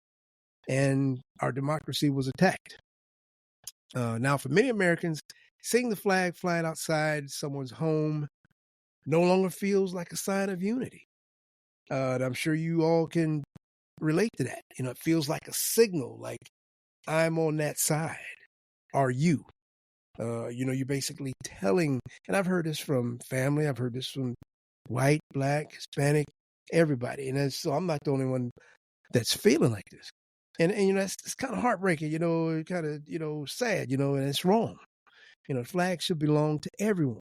and our democracy was attacked. Now, for many Americans, seeing the flag flying outside someone's home no longer feels like a sign of unity. I'm sure you all can relate to that. It feels like a signal, like I'm on that side. Are you? You're basically telling, and I've heard this from family, I've heard this from white, black, Hispanic, everybody. And so I'm not the only one that's feeling like this. And it's kind of heartbreaking, kind of, sad, and it's wrong. The flag should belong to everyone,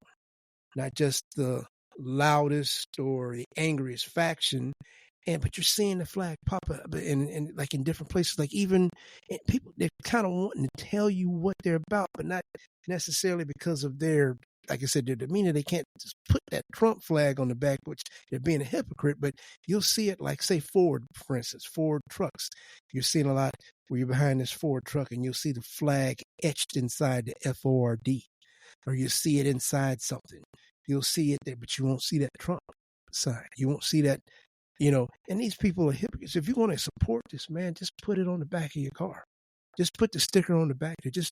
not just the loudest or the angriest faction. But you're seeing the flag pop up in like in different places, like even people, they're kind of wanting to tell you what they're about, but not necessarily because of their, like I said, their demeanor. They can't just put that Trump flag on the back, which they're being a hypocrite, but you'll see it like, say, Ford, for instance, Ford trucks. You're seeing a lot where you're behind this Ford truck and you'll see the flag etched inside the F-O-R-D, or you see it inside something. You'll see it there, but you won't see that Trump sign. You won't see that, and these people are hypocrites. If you want to support this man, just put it on the back of your car. Just put the sticker on the back. Just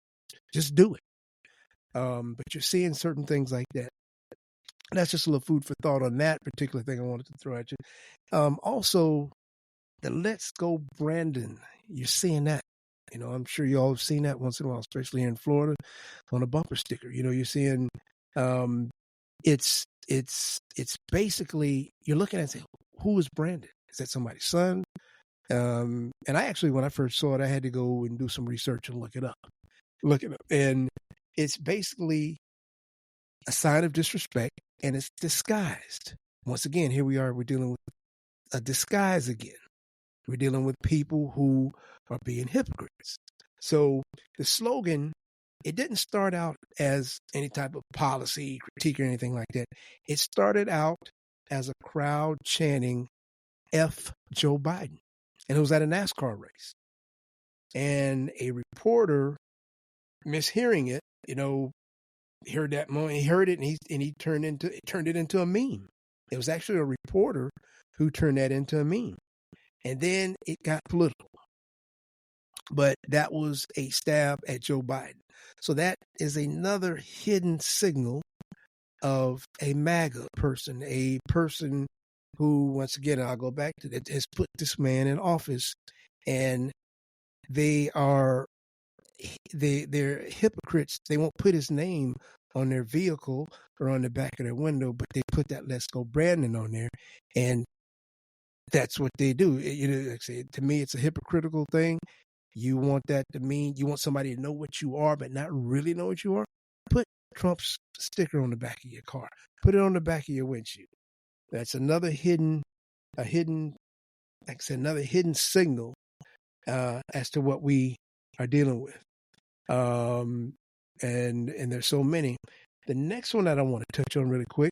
do it. But you're seeing certain things like that. That's just a little food for thought on that particular thing I wanted to throw at you. Also, the Let's Go Brandon. You're seeing that. I'm sure you all have seen that once in a while, especially here in Florida, on a bumper sticker. You're seeing it's basically, you're looking at and say, who is Brandon? Is that somebody's son? And I actually, when I first saw it, I had to go and do some research and look it up. And it's basically a sign of disrespect, and it's disguised. Once again, here we are, we're dealing with a disguise again. We're dealing with people who are being hypocrites. So the slogan, it didn't start out as any type of policy critique or anything like that. It started out as a crowd chanting F Joe Biden. And it was at a NASCAR race. And a reporter, mishearing it, heard that moment. He heard it and he turned it into a meme. It was actually a reporter who turned that into a meme. And then it got political. But that was a stab at Joe Biden. So that is another hidden signal of a MAGA person, a person who, once again, I'll go back to that, has put this man in office, and they're hypocrites. They won't put his name on their vehicle or on the back of their window, but they put that Let's Go Brandon on there, and that's what they do. Like I say, to me, it's a hypocritical thing. You want that to mean you want somebody to know what you are, but not really know what you are. Put Trump's sticker on the back of your car. Put it on the back of your windshield. That's another hidden signal as to what we are dealing with. And there's so many. The next one that I want to touch on really quick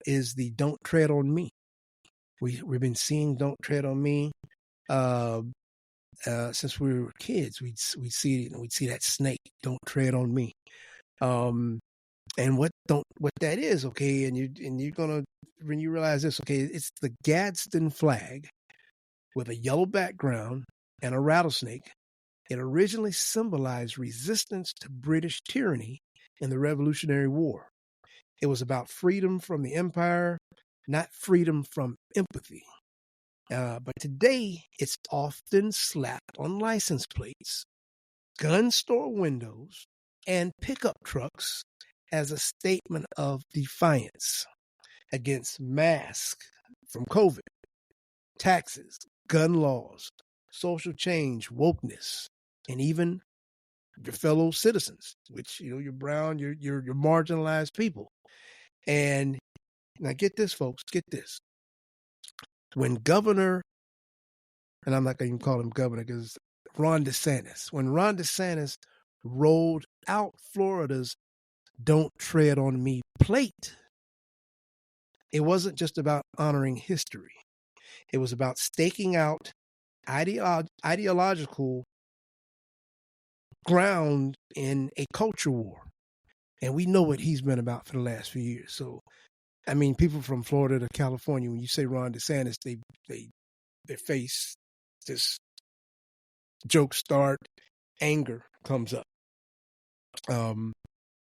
is the "Don't Tread on Me." We've been seeing "Don't Tread on Me" since we were kids. We'd see that snake, "Don't tread on me." And what that is, okay, and you're gonna, when you realize this, okay, it's the Gadsden flag with a yellow background and a rattlesnake. It originally symbolized resistance to British tyranny in the Revolutionary War. It was about freedom from the empire, not freedom from empathy. But today, it's often slapped on license plates, gun store windows, and pickup trucks as a statement of defiance against masks from COVID, taxes, gun laws, social change, wokeness, and even your fellow citizens, which, you're brown, you're marginalized people. And now get this, folks, get this. When Governor, and I'm not going to even call him governor because Ron DeSantis, when Ron DeSantis rolled out Florida's "Don't Tread on Me" plate, it wasn't just about honoring history. It was about staking out ideological ground in a culture war. And we know what he's been about for the last few years. So, I mean, people from Florida to California, when you say Ron DeSantis, their face, this joke start, anger comes up.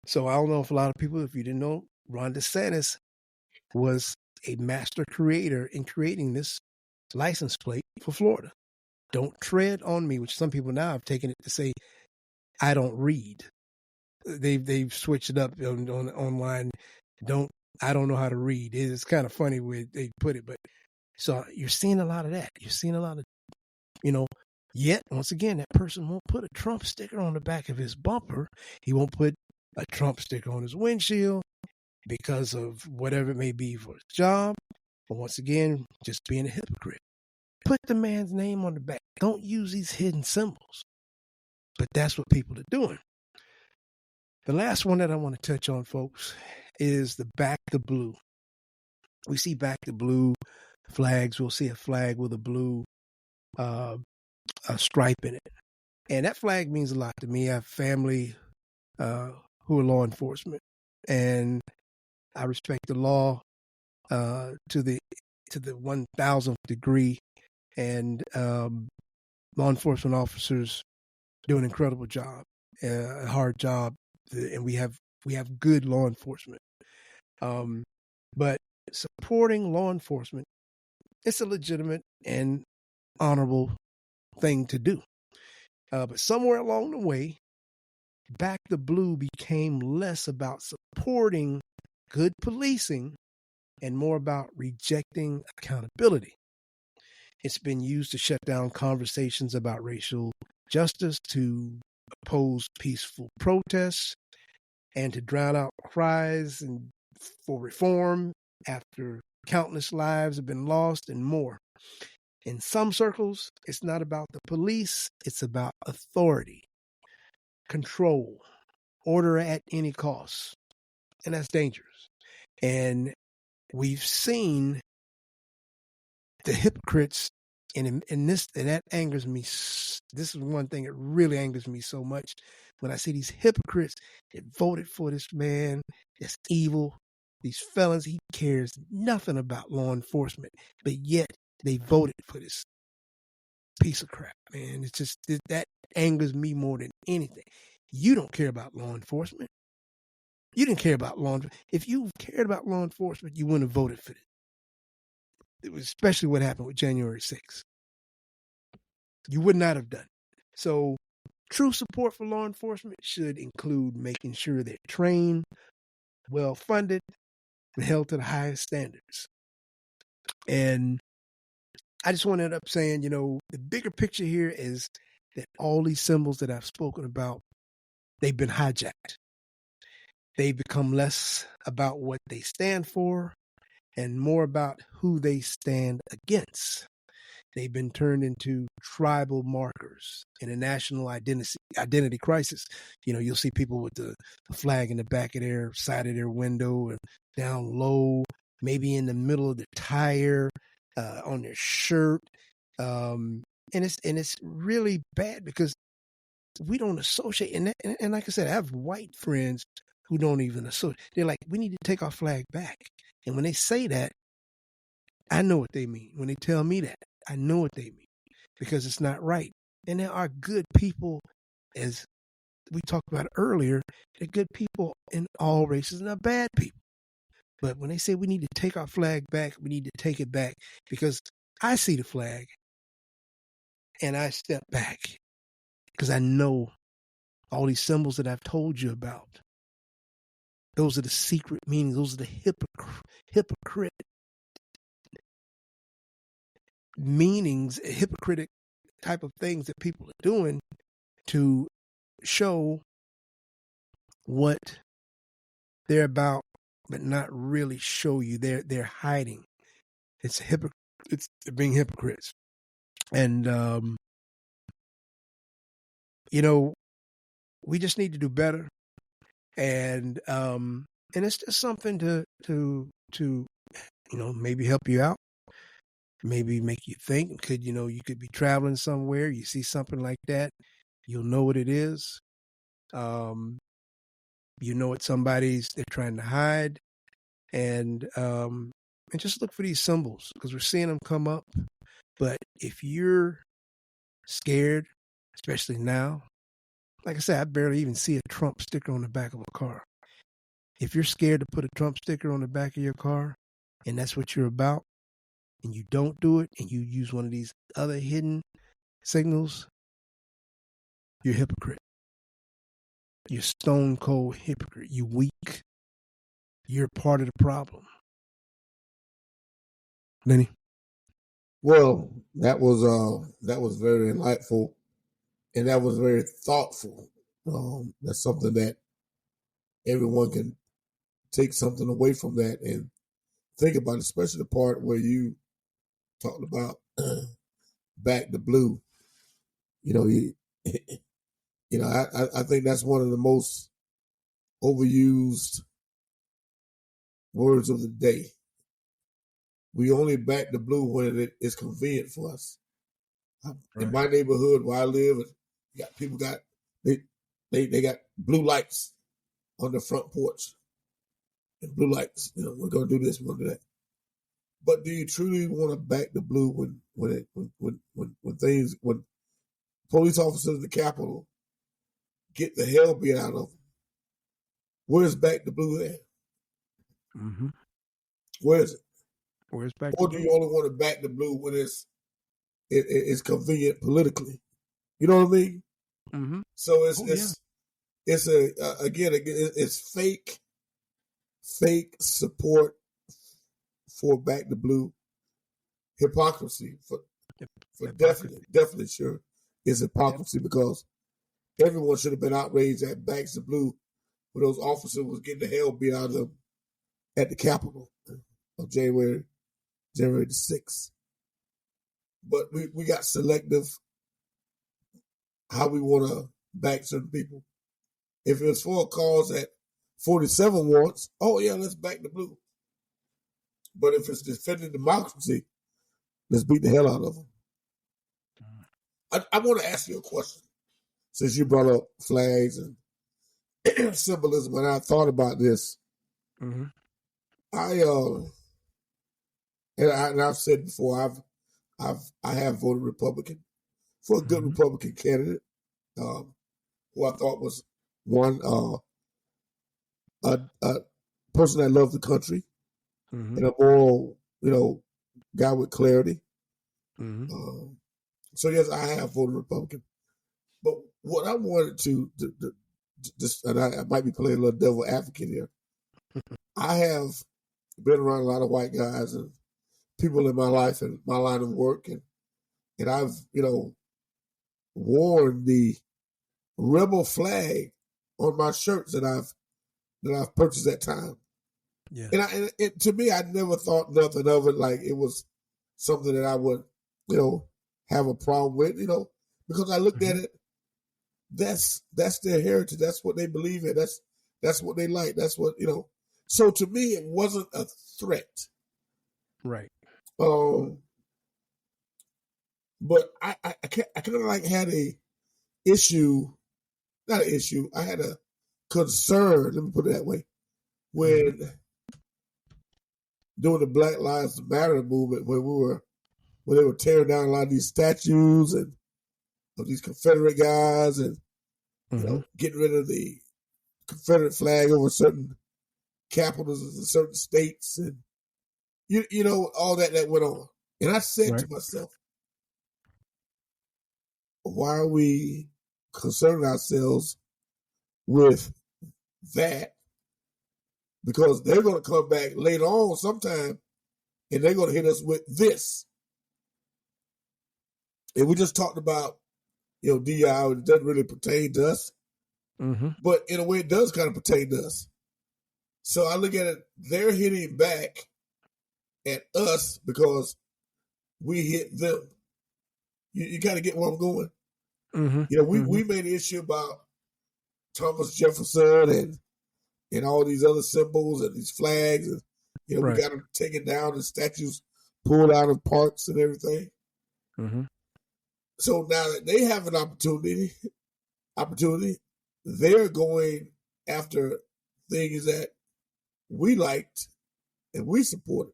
So I don't know if a lot of people, if you didn't know, Ron DeSantis was a master creator in creating this license plate for Florida. Don't tread on me, which some people now have taken it to say, I don't read. They've switched it up on online. I don't know how to read. It's kind of funny where they put it, but so you're seeing a lot of that. You're seeing a lot of, yet once again, that person won't put a Trump sticker on the back of his bumper. He won't put a Trump sticker on his windshield because of whatever it may be for his job. But once again, just being a hypocrite. Put the man's name on the back. Don't use these hidden symbols. But that's what people are doing. The last one that I want to touch on, folks, is the Back the Blue. We see Back the Blue flags. We'll see a flag with a blue a stripe in it. And that flag means a lot to me. I have family who are law enforcement. And I respect the law to the 1,000th degree. And law enforcement officers do an incredible job, a hard job, and we have good law enforcement. But supporting law enforcement, it's a legitimate and honorable thing to do. But somewhere along the way, Back the Blue became less about supporting good policing and more about rejecting accountability. It's been used to shut down conversations about racial justice, to oppose peaceful protests, and to drown out cries and for reform after countless lives have been lost and more. In some circles, it's not about the police, it's about authority, control, order at any cost. And that's dangerous. And we've seen the hypocrites, and that angers me. This is one thing that really angers me so much when I see these hypocrites that voted for this man that's evil, these felons. He cares nothing about law enforcement, but yet they voted for this piece of crap, man. It's just, that angers me more than anything. You don't care about law enforcement. You didn't care about law enforcement. If you cared about law enforcement, you wouldn't have voted for it. It was especially what happened with January 6th. You would not have done it. So true support for law enforcement should include making sure they're trained, well-funded, and held to the highest standards. And I just want to end up saying, the bigger picture here is that all these symbols that I've spoken about, they've been hijacked. They become less about what they stand for and more about who they stand against. They've been turned into tribal markers in a national identity crisis. You'll see people with the flag in the back of their side of their window and down low, maybe in the middle of the tire, on their shirt. And it's really bad because we don't associate. And like I said, I have white friends who don't even associate. They're like, we need to take our flag back. And when they say that, I know what they mean. When they tell me that, I know what they mean, because it's not right. And there are good people, as we talked about earlier, there are good people in all races and there are bad people. But when they say we need to take our flag back, we need to take it back, because I see the flag and I step back because I know all these symbols that I've told you about. Those are the secret meanings. Those are the hypocrite meanings, hypocritic type of things that people are doing to show what they're about, but not really show you. They're hiding. It's being hypocrites. And we just need to do better. And it's just something to maybe help you out, maybe make you think. You could be traveling somewhere, you see something like that, you'll know what it is. You know it's somebody's they're trying to hide, and just look for these symbols because we're seeing them come up. But if you're scared, especially now, like I said, I barely even see a Trump sticker on the back of a car. If you're scared to put a Trump sticker on the back of your car, and that's what you're about, and you don't do it, and you use one of these other hidden signals, you're a hypocrite. You're stone cold hypocrite. You weak. You're part of the problem. Lenny? Well, that was very enlightful, and that was very thoughtful. That's something that everyone can take something away from that and think about, especially the part where you talked about back the blue. I think that's one of the most overused words of the day. We only back the blue when it is convenient for us. Right. In my neighborhood where I live, people got blue lights on the front porch. And blue lights, we're gonna do this, we're gonna do that. But do you truly want to back the blue when police officers in the Capitol get the hell beat out of them? Where's back the blue at? Mm-hmm. Where is it? Where's back? Or do you only want to back the blue when it's convenient politically? You know what I mean? Mm-hmm. So it's fake support for back the blue, hypocrisy for definitely sure is hypocrisy, because everyone should have been outraged at backs the blue when those officers was getting the hell beat out of them at the Capitol of January the 6th. But we got selective how we want to back certain people. If it's for a cause that 47 wants, oh yeah, let's back the blue. But if it's defending democracy, let's beat the hell out of them. I want to ask you a question, since you brought up flags and symbolism, and I thought about this. Mm-hmm. I've said before, I have voted Republican for a good Mm-hmm. Republican candidate, who I thought was one a person that loved the country, Mm-hmm. and a moral, guy with clarity. Mm-hmm. So yes, I have voted Republican. But what I wanted to just, and I might be playing a little devil advocate here. I have been around a lot of white guys and people in my life and my line of work, and I've worn the rebel flag on my shirts that I've purchased at time. Yeah. And to me, I never thought nothing of it like it was something that I would have a problem with, because I looked at it. That's their heritage. That's what they believe in. That's what they like. That's what So to me, it wasn't a threat. Right. But I kind of like had a issue, not an issue. I had a concern. Let me put it that way. When during the Black Lives Matter movement, when they were tearing down a lot of these statues and of these Confederate guys, and getting rid of the Confederate flag over certain capitals in certain states, and all that went on. And I said to myself, why are we concerning ourselves with that? Because they're going to come back later on sometime, and they're going to hit us with this. And we just talked about, DI, it doesn't really pertain to us. Mm-hmm. But in a way, it does kind of pertain to us. So I look at it, they're hitting back at us because we hit them. You kind of get where I'm going? Mm-hmm. We made an issue about Thomas Jefferson and all these other symbols and these flags. And, we got them taken down and statues pulled out of parks and everything. Mm-hmm. So now that they have an opportunity, they're going after things that we liked and we supported.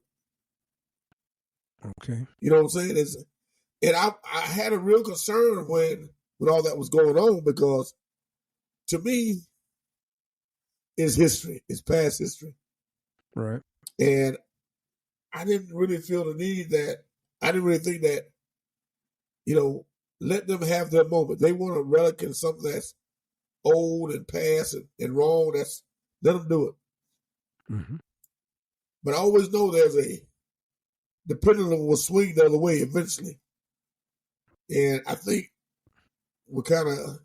Okay. You know what I'm saying? And I had a real concern when all that was going on, because to me, it's history. It's past history. Right. And I didn't really feel the need I didn't really think that, let them have their moment. They want a relic in something that's old and past and wrong. Let them do it. Mm-hmm. But I always know the pendulum will swing the other way eventually. And I think we're kind of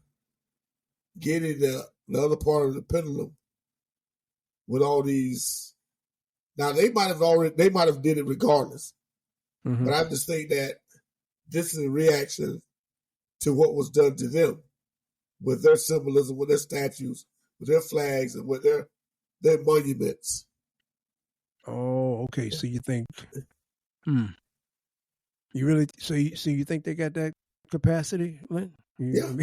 getting the other part of the pendulum with all these. Now they might have did it regardless. Mm-hmm. But I just think that this is a reaction to what was done to them with their symbolism, with their statues, with their flags, and with their monuments. Oh, okay. So you think, you really, so you think they got that capacity, Lynn? Yeah.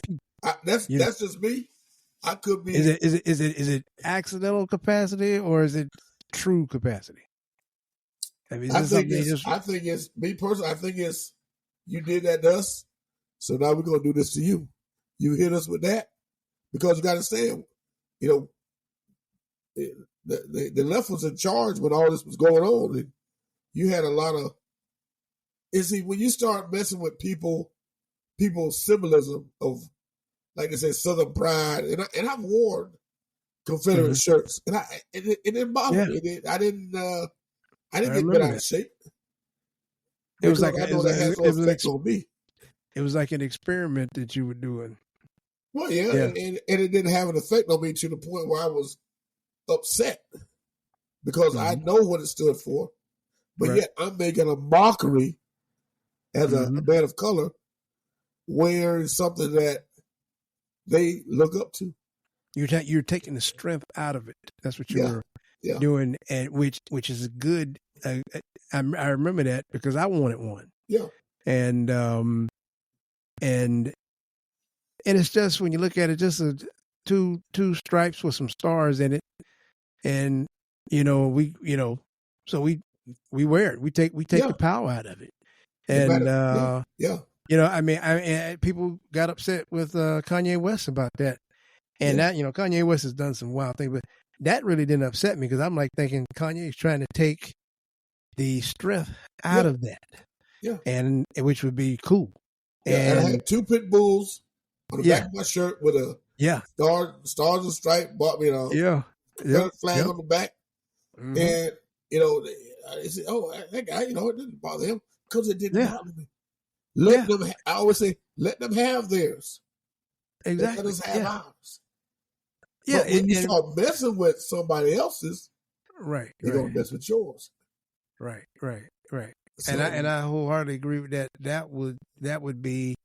That's just me. I could be. Is it accidental capacity, or is it true capacity? I mean, I think it's me personally. I think it's you did that to us, so now we're gonna do this to you. You hit us with that because you got to say, the left was in charge when all this was going on, and you had a lot of. And see, when you start messing with people's symbolism of, like I said, Southern pride, and I've worn Confederate shirts, and it didn't bother me. I didn't get bent out of shape. It was like on me. It was like an experiment that you were doing. Well, yeah. And it didn't have an effect on me to the point where I was upset because I know what it stood for, but yet I'm making a mockery as a man of color wearing something that they look up to. You're taking the strength out of it. That's what you were doing, and which is a good. I remember that because I wanted one. Yeah, and it's just when you look at it, just two stripes with some stars in it, and so we wear it. We take the power out of it, and I mean, people got upset with Kanye West about that. And that, Kanye West has done some wild things, but that really didn't upset me because I'm like thinking Kanye's trying to take the strength out of that. Yeah. And which would be cool. Yeah, and I had 2 pit bulls on the back of my shirt with a stars and stripe, flag on the back. Mm-hmm. And, I said, that guy, it didn't bother him because it didn't bother me. Let them, I always say, let them have theirs. Exactly. Let us have ours. Yeah, but when you start messing with somebody else's, they're going to mess with yours. Right. So, and I wholeheartedly agree with that. That would be.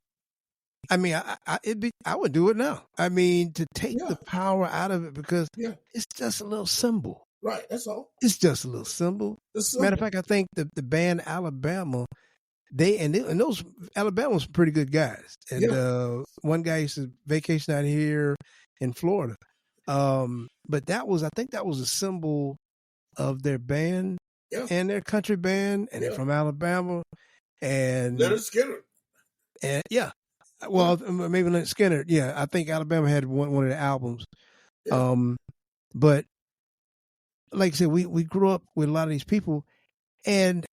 I mean, I would do it now. I mean, to take the power out of it because it's just a little symbol. Right. That's all. It's just a little symbol. Matter of fact, I think the band Alabama. And those Alabama's pretty good guys. And one guy used to vacation out here in Florida. But I think that was a symbol of their band and their country band, and they're from Alabama. And Leonard Skinner. And well, maybe Leonard Skinner. Yeah, I think Alabama had one of the albums. Yeah. But like I said, we grew up with a lot of these people, and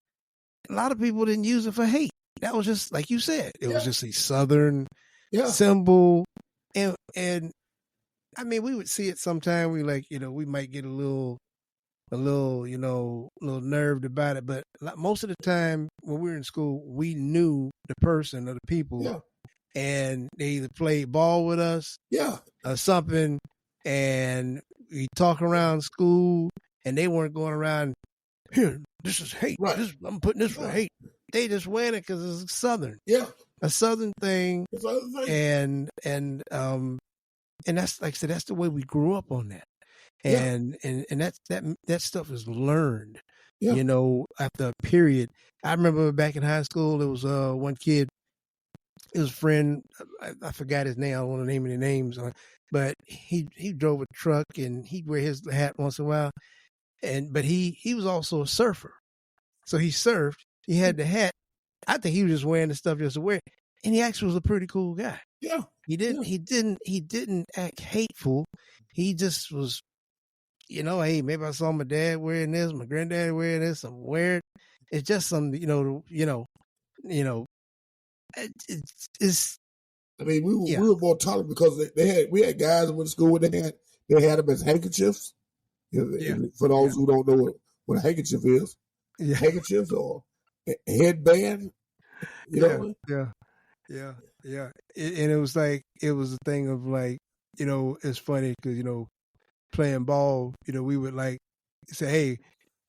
a lot of people didn't use it for hate. That was just like you said. It was just a Southern symbol, and I mean, we would see it sometime. We we might get a little nerved about it. But most of the time when we were in school, we knew the person or the people, and they either played ball with us, or something, and we talk around school, and they weren't going around here. This is hate. Right. I'm putting this for hate. They just wearing it because it's Southern. Yeah. A Southern thing. And that's, like I said, that's the way we grew up on that. And that stuff is learned, after a period. I remember back in high school, there was one kid, his friend, I forgot his name. I don't want to name any names, but he drove a truck and he'd wear his hat once in a while. But he was also a surfer, so he surfed. He had the hat. I think he was just wearing the stuff just to wear, and he actually was a pretty cool guy. Yeah. He didn't act hateful. He just was, hey, maybe I saw my dad wearing this, my granddad wearing this, I'm wearing. It's just something, it's. I mean, we were more tolerant because we had guys who went to school when they had them as handkerchiefs. For those who don't know what a handkerchief is, handkerchiefs or a headband. Yeah. And it was like, it was a thing of like, it's funny because, playing ball, we would like say, hey,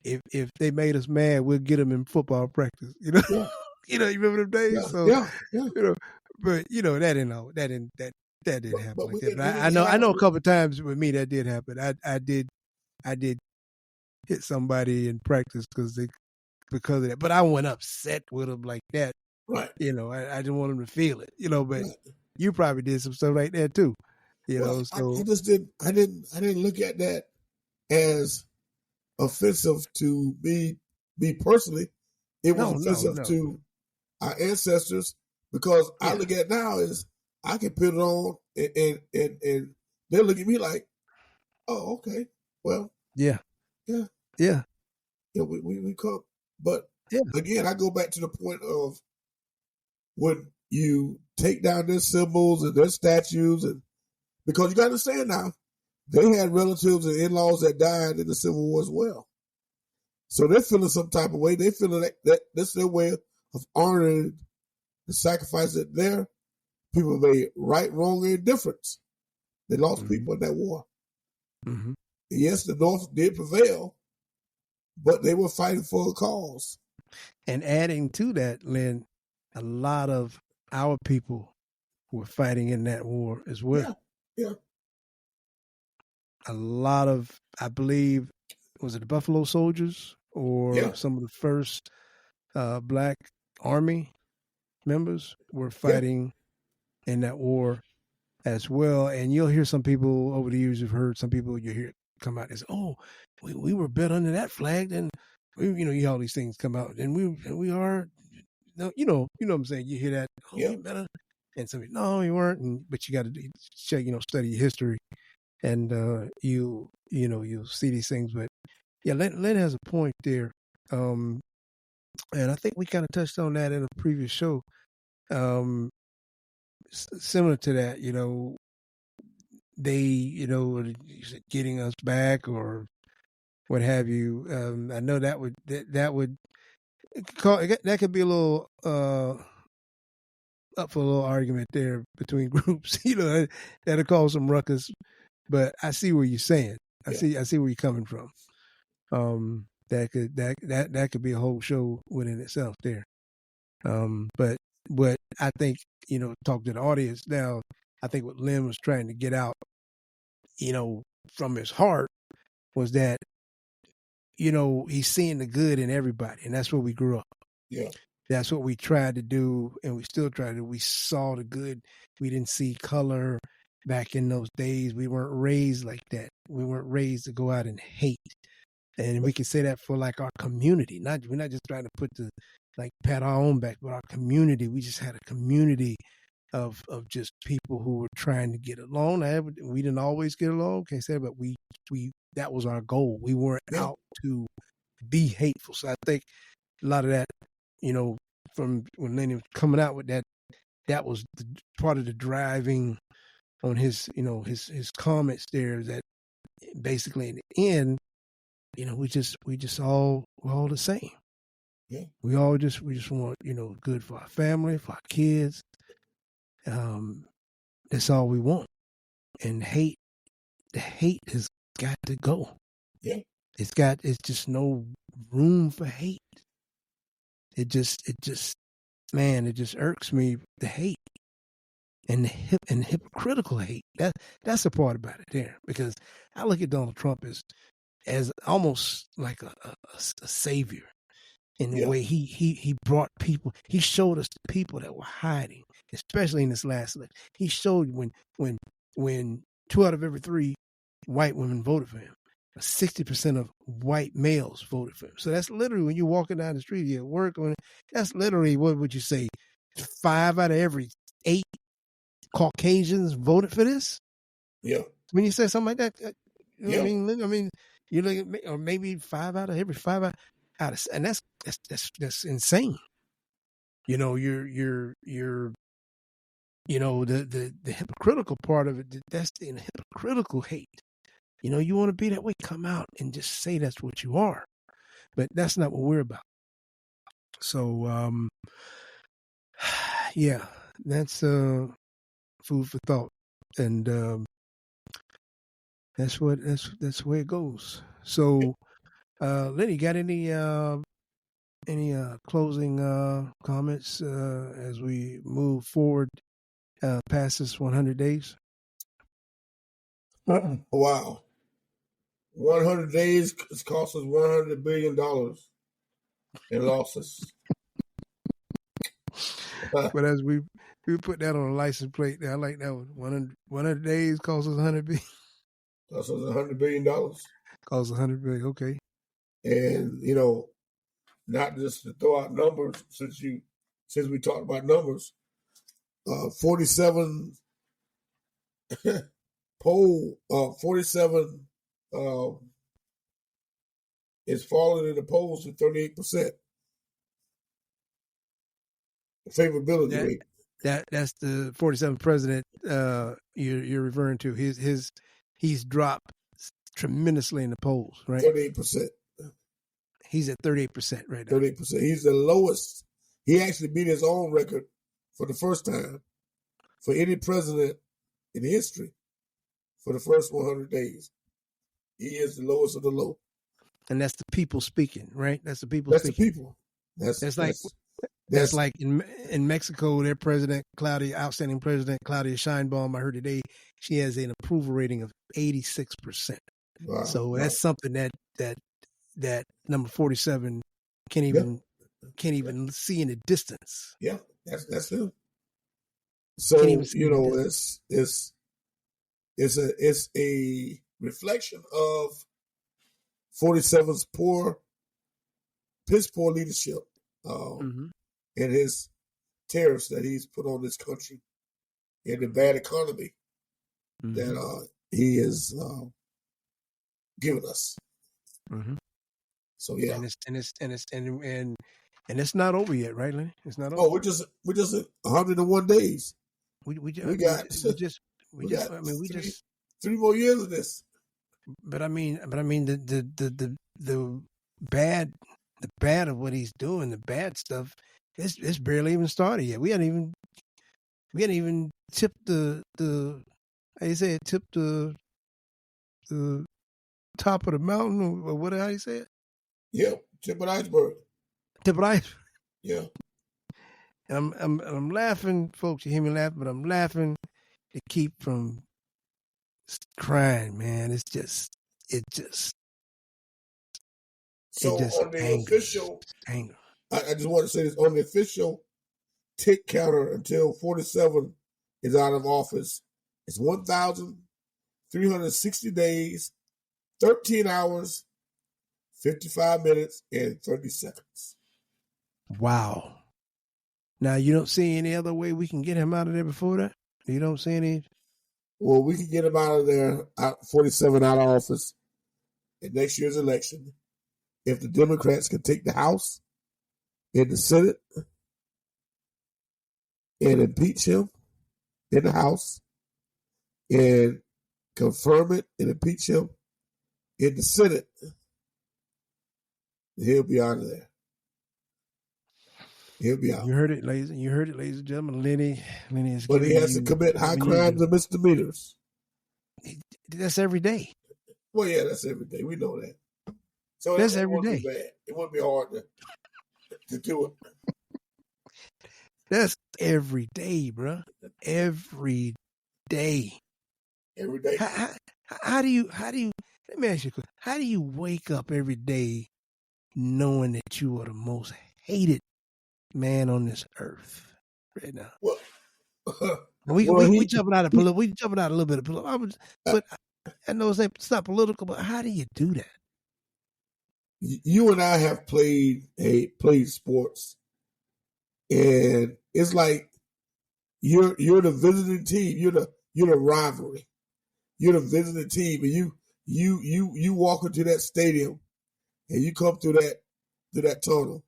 if they made us mad, we'll get them in football practice, Yeah. you remember them days? Yeah. But that didn't happen but like that. But I know a couple of times with me that did happen. I did hit somebody in practice because of that. But I wasn't upset with them like that. Right. I didn't want them to feel it. But you probably did some stuff like that too. So I just didn't. I didn't look at that as offensive to me personally. It was offensive to our ancestors because I look at it now is I can put it on and they look at me like, oh, okay, well, yeah. We come, but again, I go back to the point of when you take down their symbols and their statues, and because you got to understand now, they had relatives and in-laws that died in the Civil War as well. So they're feeling some type of way. They feeling that that's their way of honoring the sacrifice that their people made, right, wrong, or indifference. They lost people in that war. Mm-hmm. Yes, the North did prevail, but they were fighting for a cause. And adding to that, Lynn, a lot of our people were fighting in that war as well. Yeah. A lot of, I believe, was it the Buffalo Soldiers or some of the first Black Army members were fighting in that war as well. And you'll hear some people over the years, you've heard some people you hear come out and say, oh, we were bet under that flag. And, you hear all these things come out. And we are, you know what I'm saying? You hear that, we better. And somebody, no, you weren't. But you got to check, study your history. And you'll see these things. But yeah, Len has a point there. And I think we kind of touched on that in a previous show. Similar to that, they, getting us back or what have you. I know that could be a little up for a little argument there between groups, that'll cause some ruckus. But I see where you're saying. I see where you're coming from. That could be a whole show within itself there. But what I think, talk to the audience now, I think what Lynn was trying to get out, from his heart was that, he's seeing the good in everybody. And that's where we grew up. Yeah. That's what we tried to do. And we still try to do. We saw the good. We didn't see color back in those days. We weren't raised like that. We weren't raised to go out and hate. And we can say that for like our community. We're not just trying to pat our own back, but our community. We just had a community of just people who were trying to get along. We didn't always get along, can't say, but we that was our goal. We weren't out to be hateful. So I think a lot of that, from when Lenny was coming out with that, that was part of the driving on his, his comments there, that basically in the end, we're all the same. Yeah. We just want, good for our family, for our kids. That's all we want. And the hate has got to go. Yeah. It's just no room for hate. It just irks me, the hate and the hypocritical hate. That's the part about it there, because I look at Donald Trump as almost like a savior. in the way he brought people. He showed us the people that were hiding, especially in this last election. He showed when 2 out of every 3 white women voted for him. 60% of white males voted for him. So that's literally when you're walking down the street, you're at work, that's literally, what would you say, 5 out of every 8 Caucasians voted for this? Yeah. When you say something like that, you know what I mean, you look at, or maybe 5 out of every 5 out of, and that's insane. You know, you're you know, the hypocritical part of it, that's the hypocritical hate. You know, you want to be that way, come out and just say that's what you are. But that's not what we're about. So, yeah, that's food for thought. And that's the way it goes. So, Lenny, got any closing comments as we move forward past this 100 days? Wow. 100 days has cost us $100 billion in losses. But as we put that on a license plate, I like that one. 100 days costs us $100 billion. Cost us $100 billion. Costs $100 billion. Okay. And you know, not just to throw out numbers, since we talked about numbers, 47 47 is falling in the polls to 38%. Favorability rate. That's the 47th president you're referring to. He's dropped tremendously in the polls, right? 38%. He's at 38% right now. 38%. He's the lowest. He actually beat his own record for the first time for any president in history for the first 100 days. He is the lowest of the low. And that's the people speaking, right? That's the people speaking. That's the people. That's like in Mexico, their outstanding president, Claudia Sheinbaum, I heard today, she has an approval rating of 86%. Wow. So that's something that number 47 can't even see in the distance. Yeah, that's him. So you know, it's a reflection of 47's piss poor leadership, and his tariffs that he's put on this country, and the bad economy that he is giving us. So yeah, and it's not over yet, right, Lenny? It's not over. Oh, we're just at 101 days. We got 3 more years of this. But I mean the bad of what he's doing, the bad stuff, it's barely even started yet. We hadn't even tipped the how you say it, tipped the top of the mountain, or what? How you say it? Yeah, tip of the iceberg. Tip of the iceberg. Yeah. And I'm laughing, folks. You hear me laughing, but I'm laughing to keep from crying, man. It just So on the official anger. I just want to say this, on the official tick counter until 47 is out of office, it's 1,360 days, 13 hours, 55 minutes, and 30 seconds. Wow. Now, you don't see any other way we can get him out of there before that? You don't see any? Well, we can get him out of there, 47 out of office in next year's election, if the Democrats can take the House and the Senate and impeach him in the House and confirm it and impeach him in the Senate, he'll be out of there. He'll be out. You heard it, ladies and gentlemen. Lenny is. But he has to commit high crimes and misdemeanors. That's every day. Well, yeah, that's every day. We know that. So that's every day. It wouldn't be hard to do it. That's every day, bro. Every day. Every day. How do you? Let me ask you a question. How do you wake up every day knowing that you are the most hated man on this earth right now? Well, We jumping out of political. We jumping out a little bit of political. But I know it's not political. But how do you do that? You and I have played sports, and it's like you're the visiting team. You're the rivalry. You're the visiting team, and you walk into that stadium, and you come through that tunnel,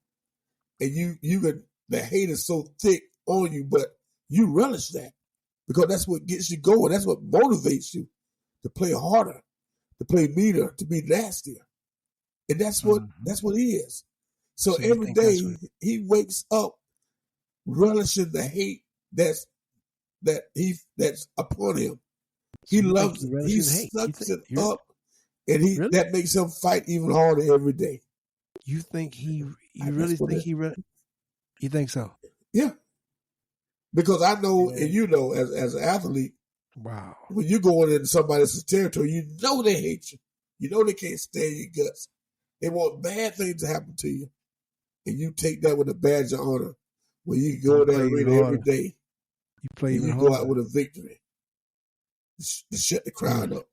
and the hate is so thick on you, but you relish that because that's what gets you going. That's what motivates you to play harder, to play meaner, to be nastier. And that's what he is. So every day he wakes up relishing the hate that's upon him. He loves it. He sucks it up, and that makes him fight even harder every day. You think you think so? Yeah. Because I know, and you know, as an athlete, wow, when you go into somebody else's territory, you know they hate you. You know they can't stand your guts. They want bad things to happen to you. And you take that with a badge of honor when you go to that arena every day. You play even harder. You go out with a victory to shut the crowd up.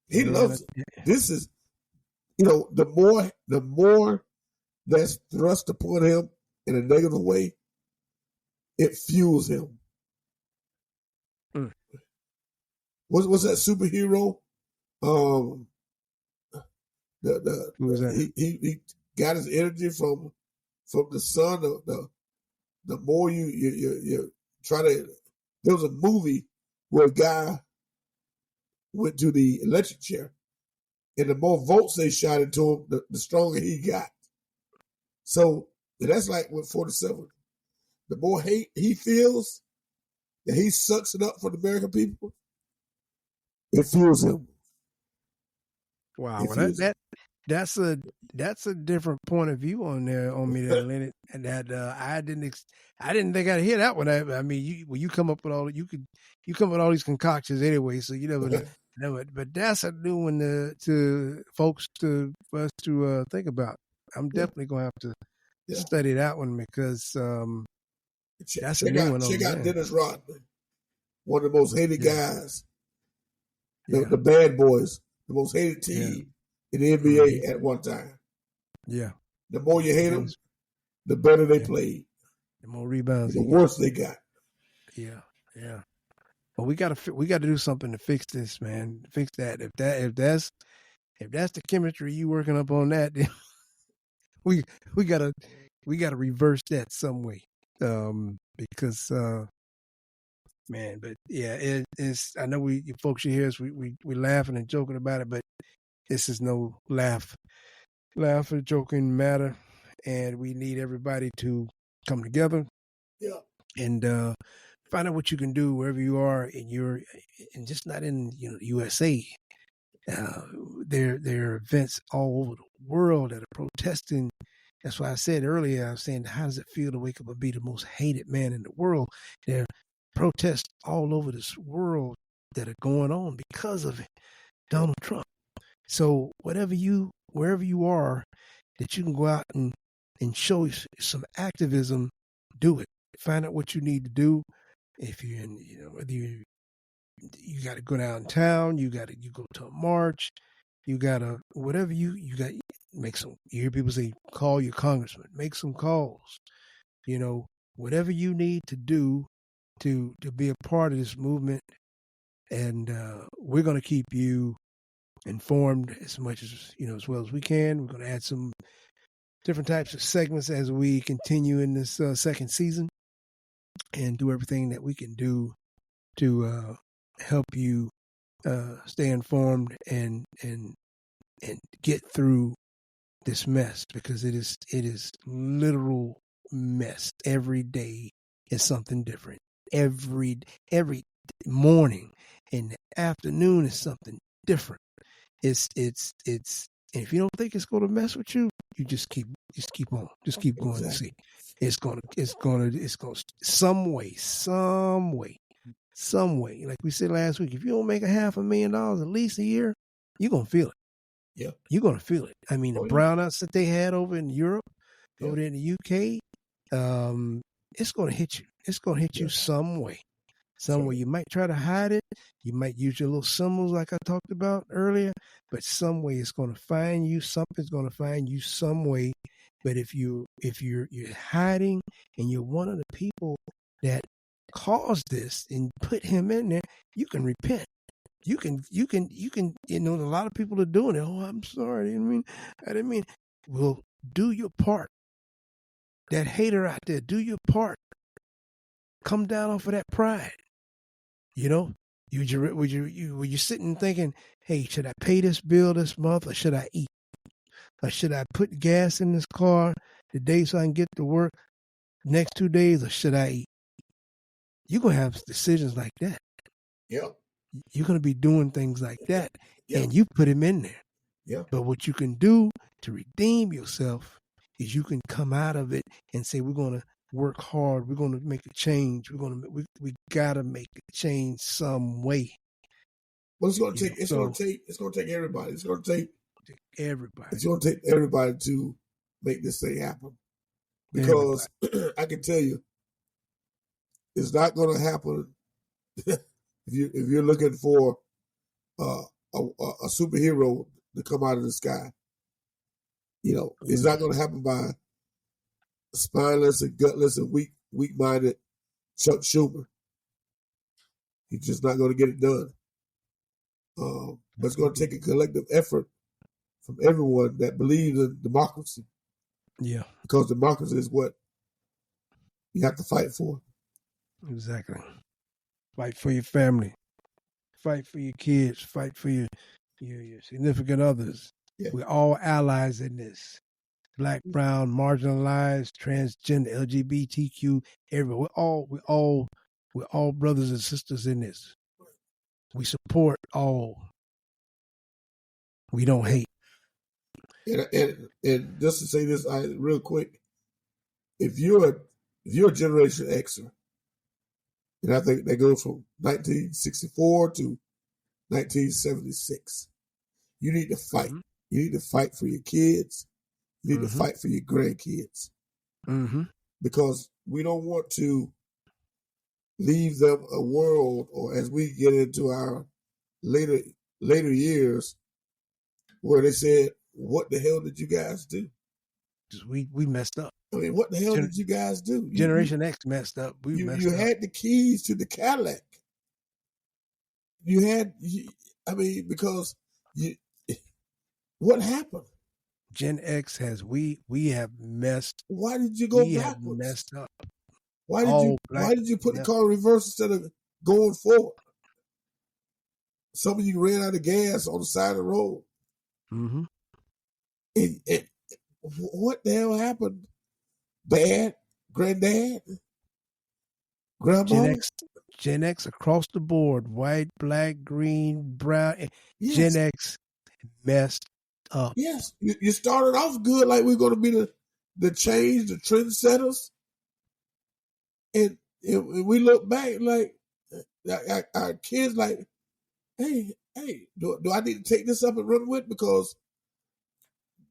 He loves it. This is, the more that's thrust upon him in a negative way, it fuels him. What's that superhero? He got his energy from the sun. The more you try to. There was a movie where a guy went to the electric chair, and the more volts they shot into him, the stronger he got. So that's like with 47. The more hate he feels, that he sucks it up for the American people, it fuels him. Wow, that's a different point of view on me there, Leonard. And that I didn't think I'd hear that one. I mean, you come up with all these concoctions anyway, so you never know it. But that's a new one to folks for us to think about. I'm definitely gonna have to study that one because that's a new one. Check out Dennis Rodman, one of the most hated guys, the Bad Boys, the most hated team in the NBA at one time. Yeah. The more you hate them, the better they played. The more rebounds. The worse they got. Yeah. Yeah. Well, we got to do something to fix this, man. Fix that. If that's the chemistry you working up on that, then we gotta reverse that some way. Because man, but yeah, it's. I know you folks should hear us. We laughing and joking about it, but this is no laugh or joking matter, and we need everybody to come together. Yeah. And find out what you can do wherever you are, and just not in the USA. There are events all over the world that are protesting. That's why I said earlier, I was saying, how does it feel to wake up and be the most hated man in the world? There are protests all over this world that are going on because of Donald Trump. So wherever you are, that you can go out and show some activism, do it. Find out what you need to do. If you're in, whether you got to go downtown, you go to a march, you got to, whatever you got, make some, you hear people say, call your congressman, make some calls, whatever you need to do to be a part of this movement. And we're going to keep you informed as much as well as we can. We're going to add some different types of segments as we continue in this second season, and do everything that we can do to help you stay informed and get through this mess, because it is literal mess. Every day is something different. Every morning and the afternoon is something different. It's if you don't think it's going to mess with you, you just keep on, going and see. It's going some way. Like we said last week, if you don't make $500,000 at least a year, you're going to feel it. Yeah. You're gonna feel it. I mean, the Oh, yeah. brownouts that they had over in Europe, Yeah. over there in the UK, it's gonna hit you. It's gonna hit you Yeah. some way. That's Some way. right. You might try to hide it. You might use your little symbols like I talked about earlier, but some way it's gonna find you. Something's gonna find you some way. But if you're hiding and you're one of the people that caused this and put him in there, you can repent. You can, a lot of people are doing it. Oh, I'm sorry. I didn't mean. Well, do your part. That hater out there, do your part. Come down off of that pride. You know, were you sitting thinking, hey, should I pay this bill this month or should I eat? Or should I put gas in this car today so I can get to work next 2 days or should I eat? You're going to have decisions like that. Yeah. You're going to be doing things like that. Yeah. And you put him in there. Yeah. But what you can do to redeem yourself is you can come out of it and say, we're going to work hard. We're going to make a change. We got to make a change some way. Well, it's going to take everybody. It's going to take everybody. It's going to take everybody to make this thing happen. Because I can tell you, it's not going to happen if you're looking for a superhero to come out of the sky. You know, it's not going to happen by spineless and gutless and weak-minded Chuck Schumer. He's just not going to get it done. But it's going to take a collective effort from everyone that believes in democracy. Yeah. Because democracy is what you have to fight for. Exactly. Fight for your family. Fight for your kids. Fight for your significant others. Yeah. We're all allies in this. Black, brown, marginalized, transgender, LGBTQ, everyone. We're all brothers and sisters in this. We support all. We don't hate. And just to say this real quick, if you're a Generation Xer, and I think that goes from 1964 to 1976, you need to fight. Mm-hmm. You need to fight for your kids. You need to fight for your grandkids. Mm-hmm. Because we don't want to leave them a world, or as we get into our later years, where they said, what the hell did you guys do? We messed up. I mean, what the hell did you guys do? Generation X messed up. You had the keys to the Cadillac. Because what happened? Gen X we have messed. Why did you go backwards? Have messed up. Why did you put the car in reverse instead of going forward? Some of you ran out of gas on the side of the road. Mm-hmm. And what the hell happened? Dad, granddad, grandma? Gen X across the board, white, black, green, brown. Yes. Gen X messed up. Yes, you started off good, like we're going to be the change, the trendsetters, and we look back like our kids, like, hey, do I need to take this up and run with? Because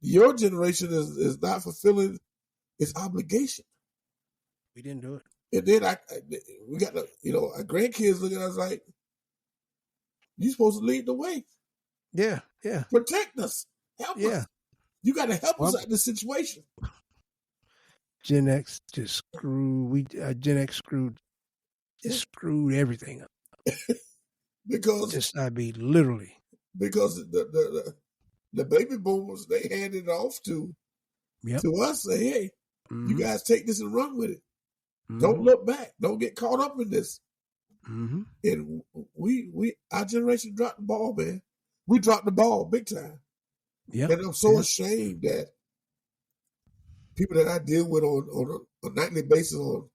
your generation is not fulfilling its obligation. We didn't do it. And then we got our grandkids looking at us like, you're supposed to lead the way. Yeah. Protect us. Help us. You got to help us out of this situation. Gen X just screwed. Gen X screwed everything up. Because literally. Because the baby boomers, they handed it off to us. Say, hey, you guys take this and run with it. Mm-hmm. Don't look back. Don't get caught up in this. Mm-hmm. And our generation dropped the ball, man. We dropped the ball big time. Yeah. And I'm so ashamed that people that I deal with on a nightly basis on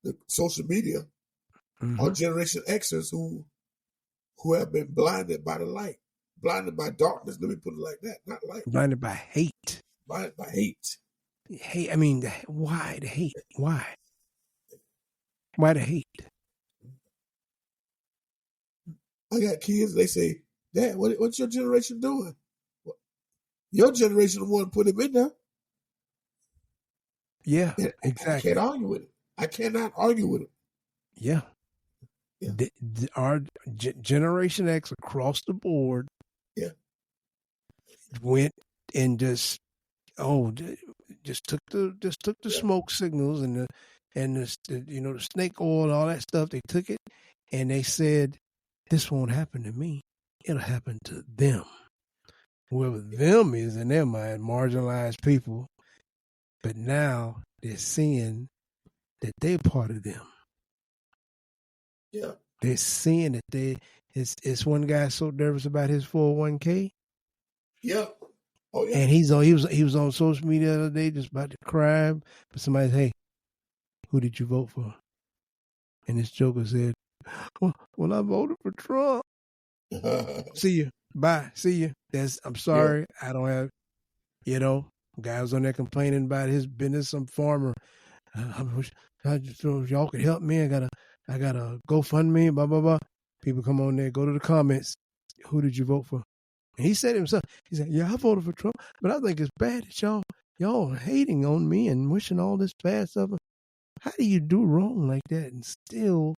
the social media are Generation Xers who have been blinded by the light, blinded by darkness. Let me put it like that, not light. Blinded by hate. Blinded by hate. Hate. I mean, why the hate? Why? Why the hate? I got kids. They say, "Dad, what's your generation doing?" Your generation the one put him in there. Yeah, And exactly. I can't argue with it. I cannot argue with it. Yeah. Yeah. Our Generation X across the board went and just took the smoke signals and the snake oil and all that stuff. They took it and they said, "This won't happen to me. It'll happen to them." Whoever them is in their mind, marginalized people. But now they're seeing that they're part of them. Yeah. They're seeing that it's one guy so nervous about his 401k. Yeah. Oh yeah. And he was on social media the other day just about to cry. But somebody said, "Hey, who did you vote for?" And this joker said, "Well, I voted for Trump." See you. Bye. See you. I'm sorry. Yeah. I don't have, guy was on there complaining about his business, some farmer. Y'all could help me. I got a GoFundMe, blah, blah, blah. People come on there, go to the comments. Who did you vote for? And he said himself, he said, "Yeah, I voted for Trump, but I think it's bad that y'all hating on me and wishing all this bad stuff. How do you do wrong like that and still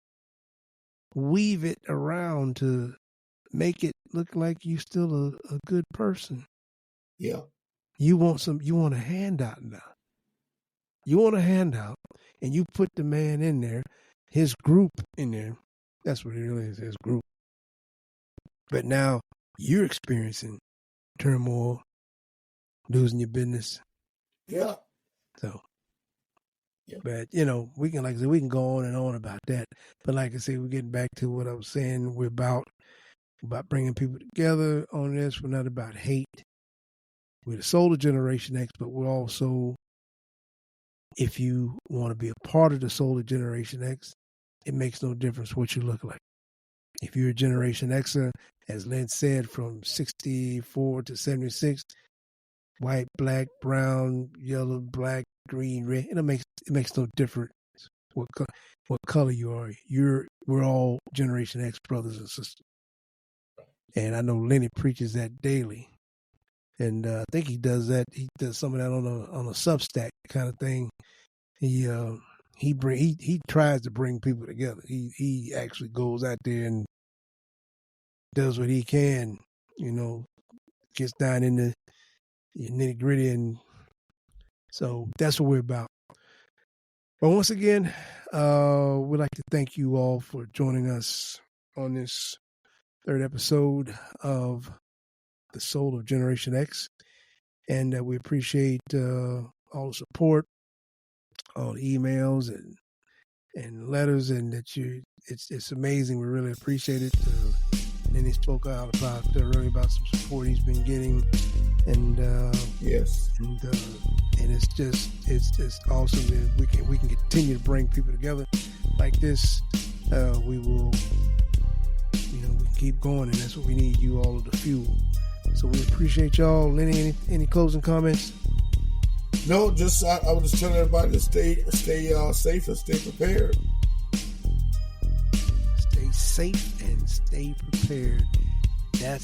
weave it around to make it look like you still a good person?" Yeah. You want a handout now. You want a handout, and you put the man in there, his group in there. That's what it really is, his group. But now you're experiencing turmoil, losing your business. Yeah. So, yeah. But we can go on and on about that. But like I said, we're getting back to what I was saying. We're about bringing people together on this. We're not about hate. We're the soul of Generation X, but we're also, if you want to be a part of the soul of Generation X, it makes no difference what you look like. If you're a Generation Xer, as Lynn said, from 64 to 76, white, black, brown, yellow, black, green, red, it makes no difference what color you are. We're all Generation X brothers and sisters. And I know Lenny preaches that daily. And I think he does that. He does some of that on a Substack kind of thing. He tries to bring people together. He actually goes out there and does what he can. Gets down in the nitty gritty, and so that's what we're about. But once again, we'd like to thank you all for joining us on this third episode of The Soul of Generation X. And we appreciate all the support, all the emails and letters, and it's amazing. We really appreciate it. And then he spoke out about about some support he's been getting, and yes, and it's just awesome that we can continue to bring people together like this. We will, we can keep going, and that's what we need. You all of the fuel. So we appreciate y'all. Lenny, any closing comments? No, just I was just telling everybody to stay safe and stay prepared. Stay safe and stay prepared. That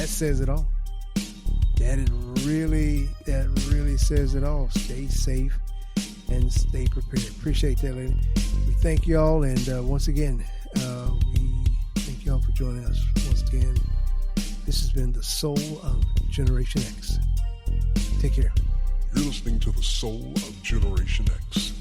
says it all. That really says it all. Stay safe and stay prepared. Appreciate that, Lenny. We thank y'all, and once again, we thank y'all for joining us once again. This has been The Soul of Generation X. Take care. You're listening to The Soul of Generation X.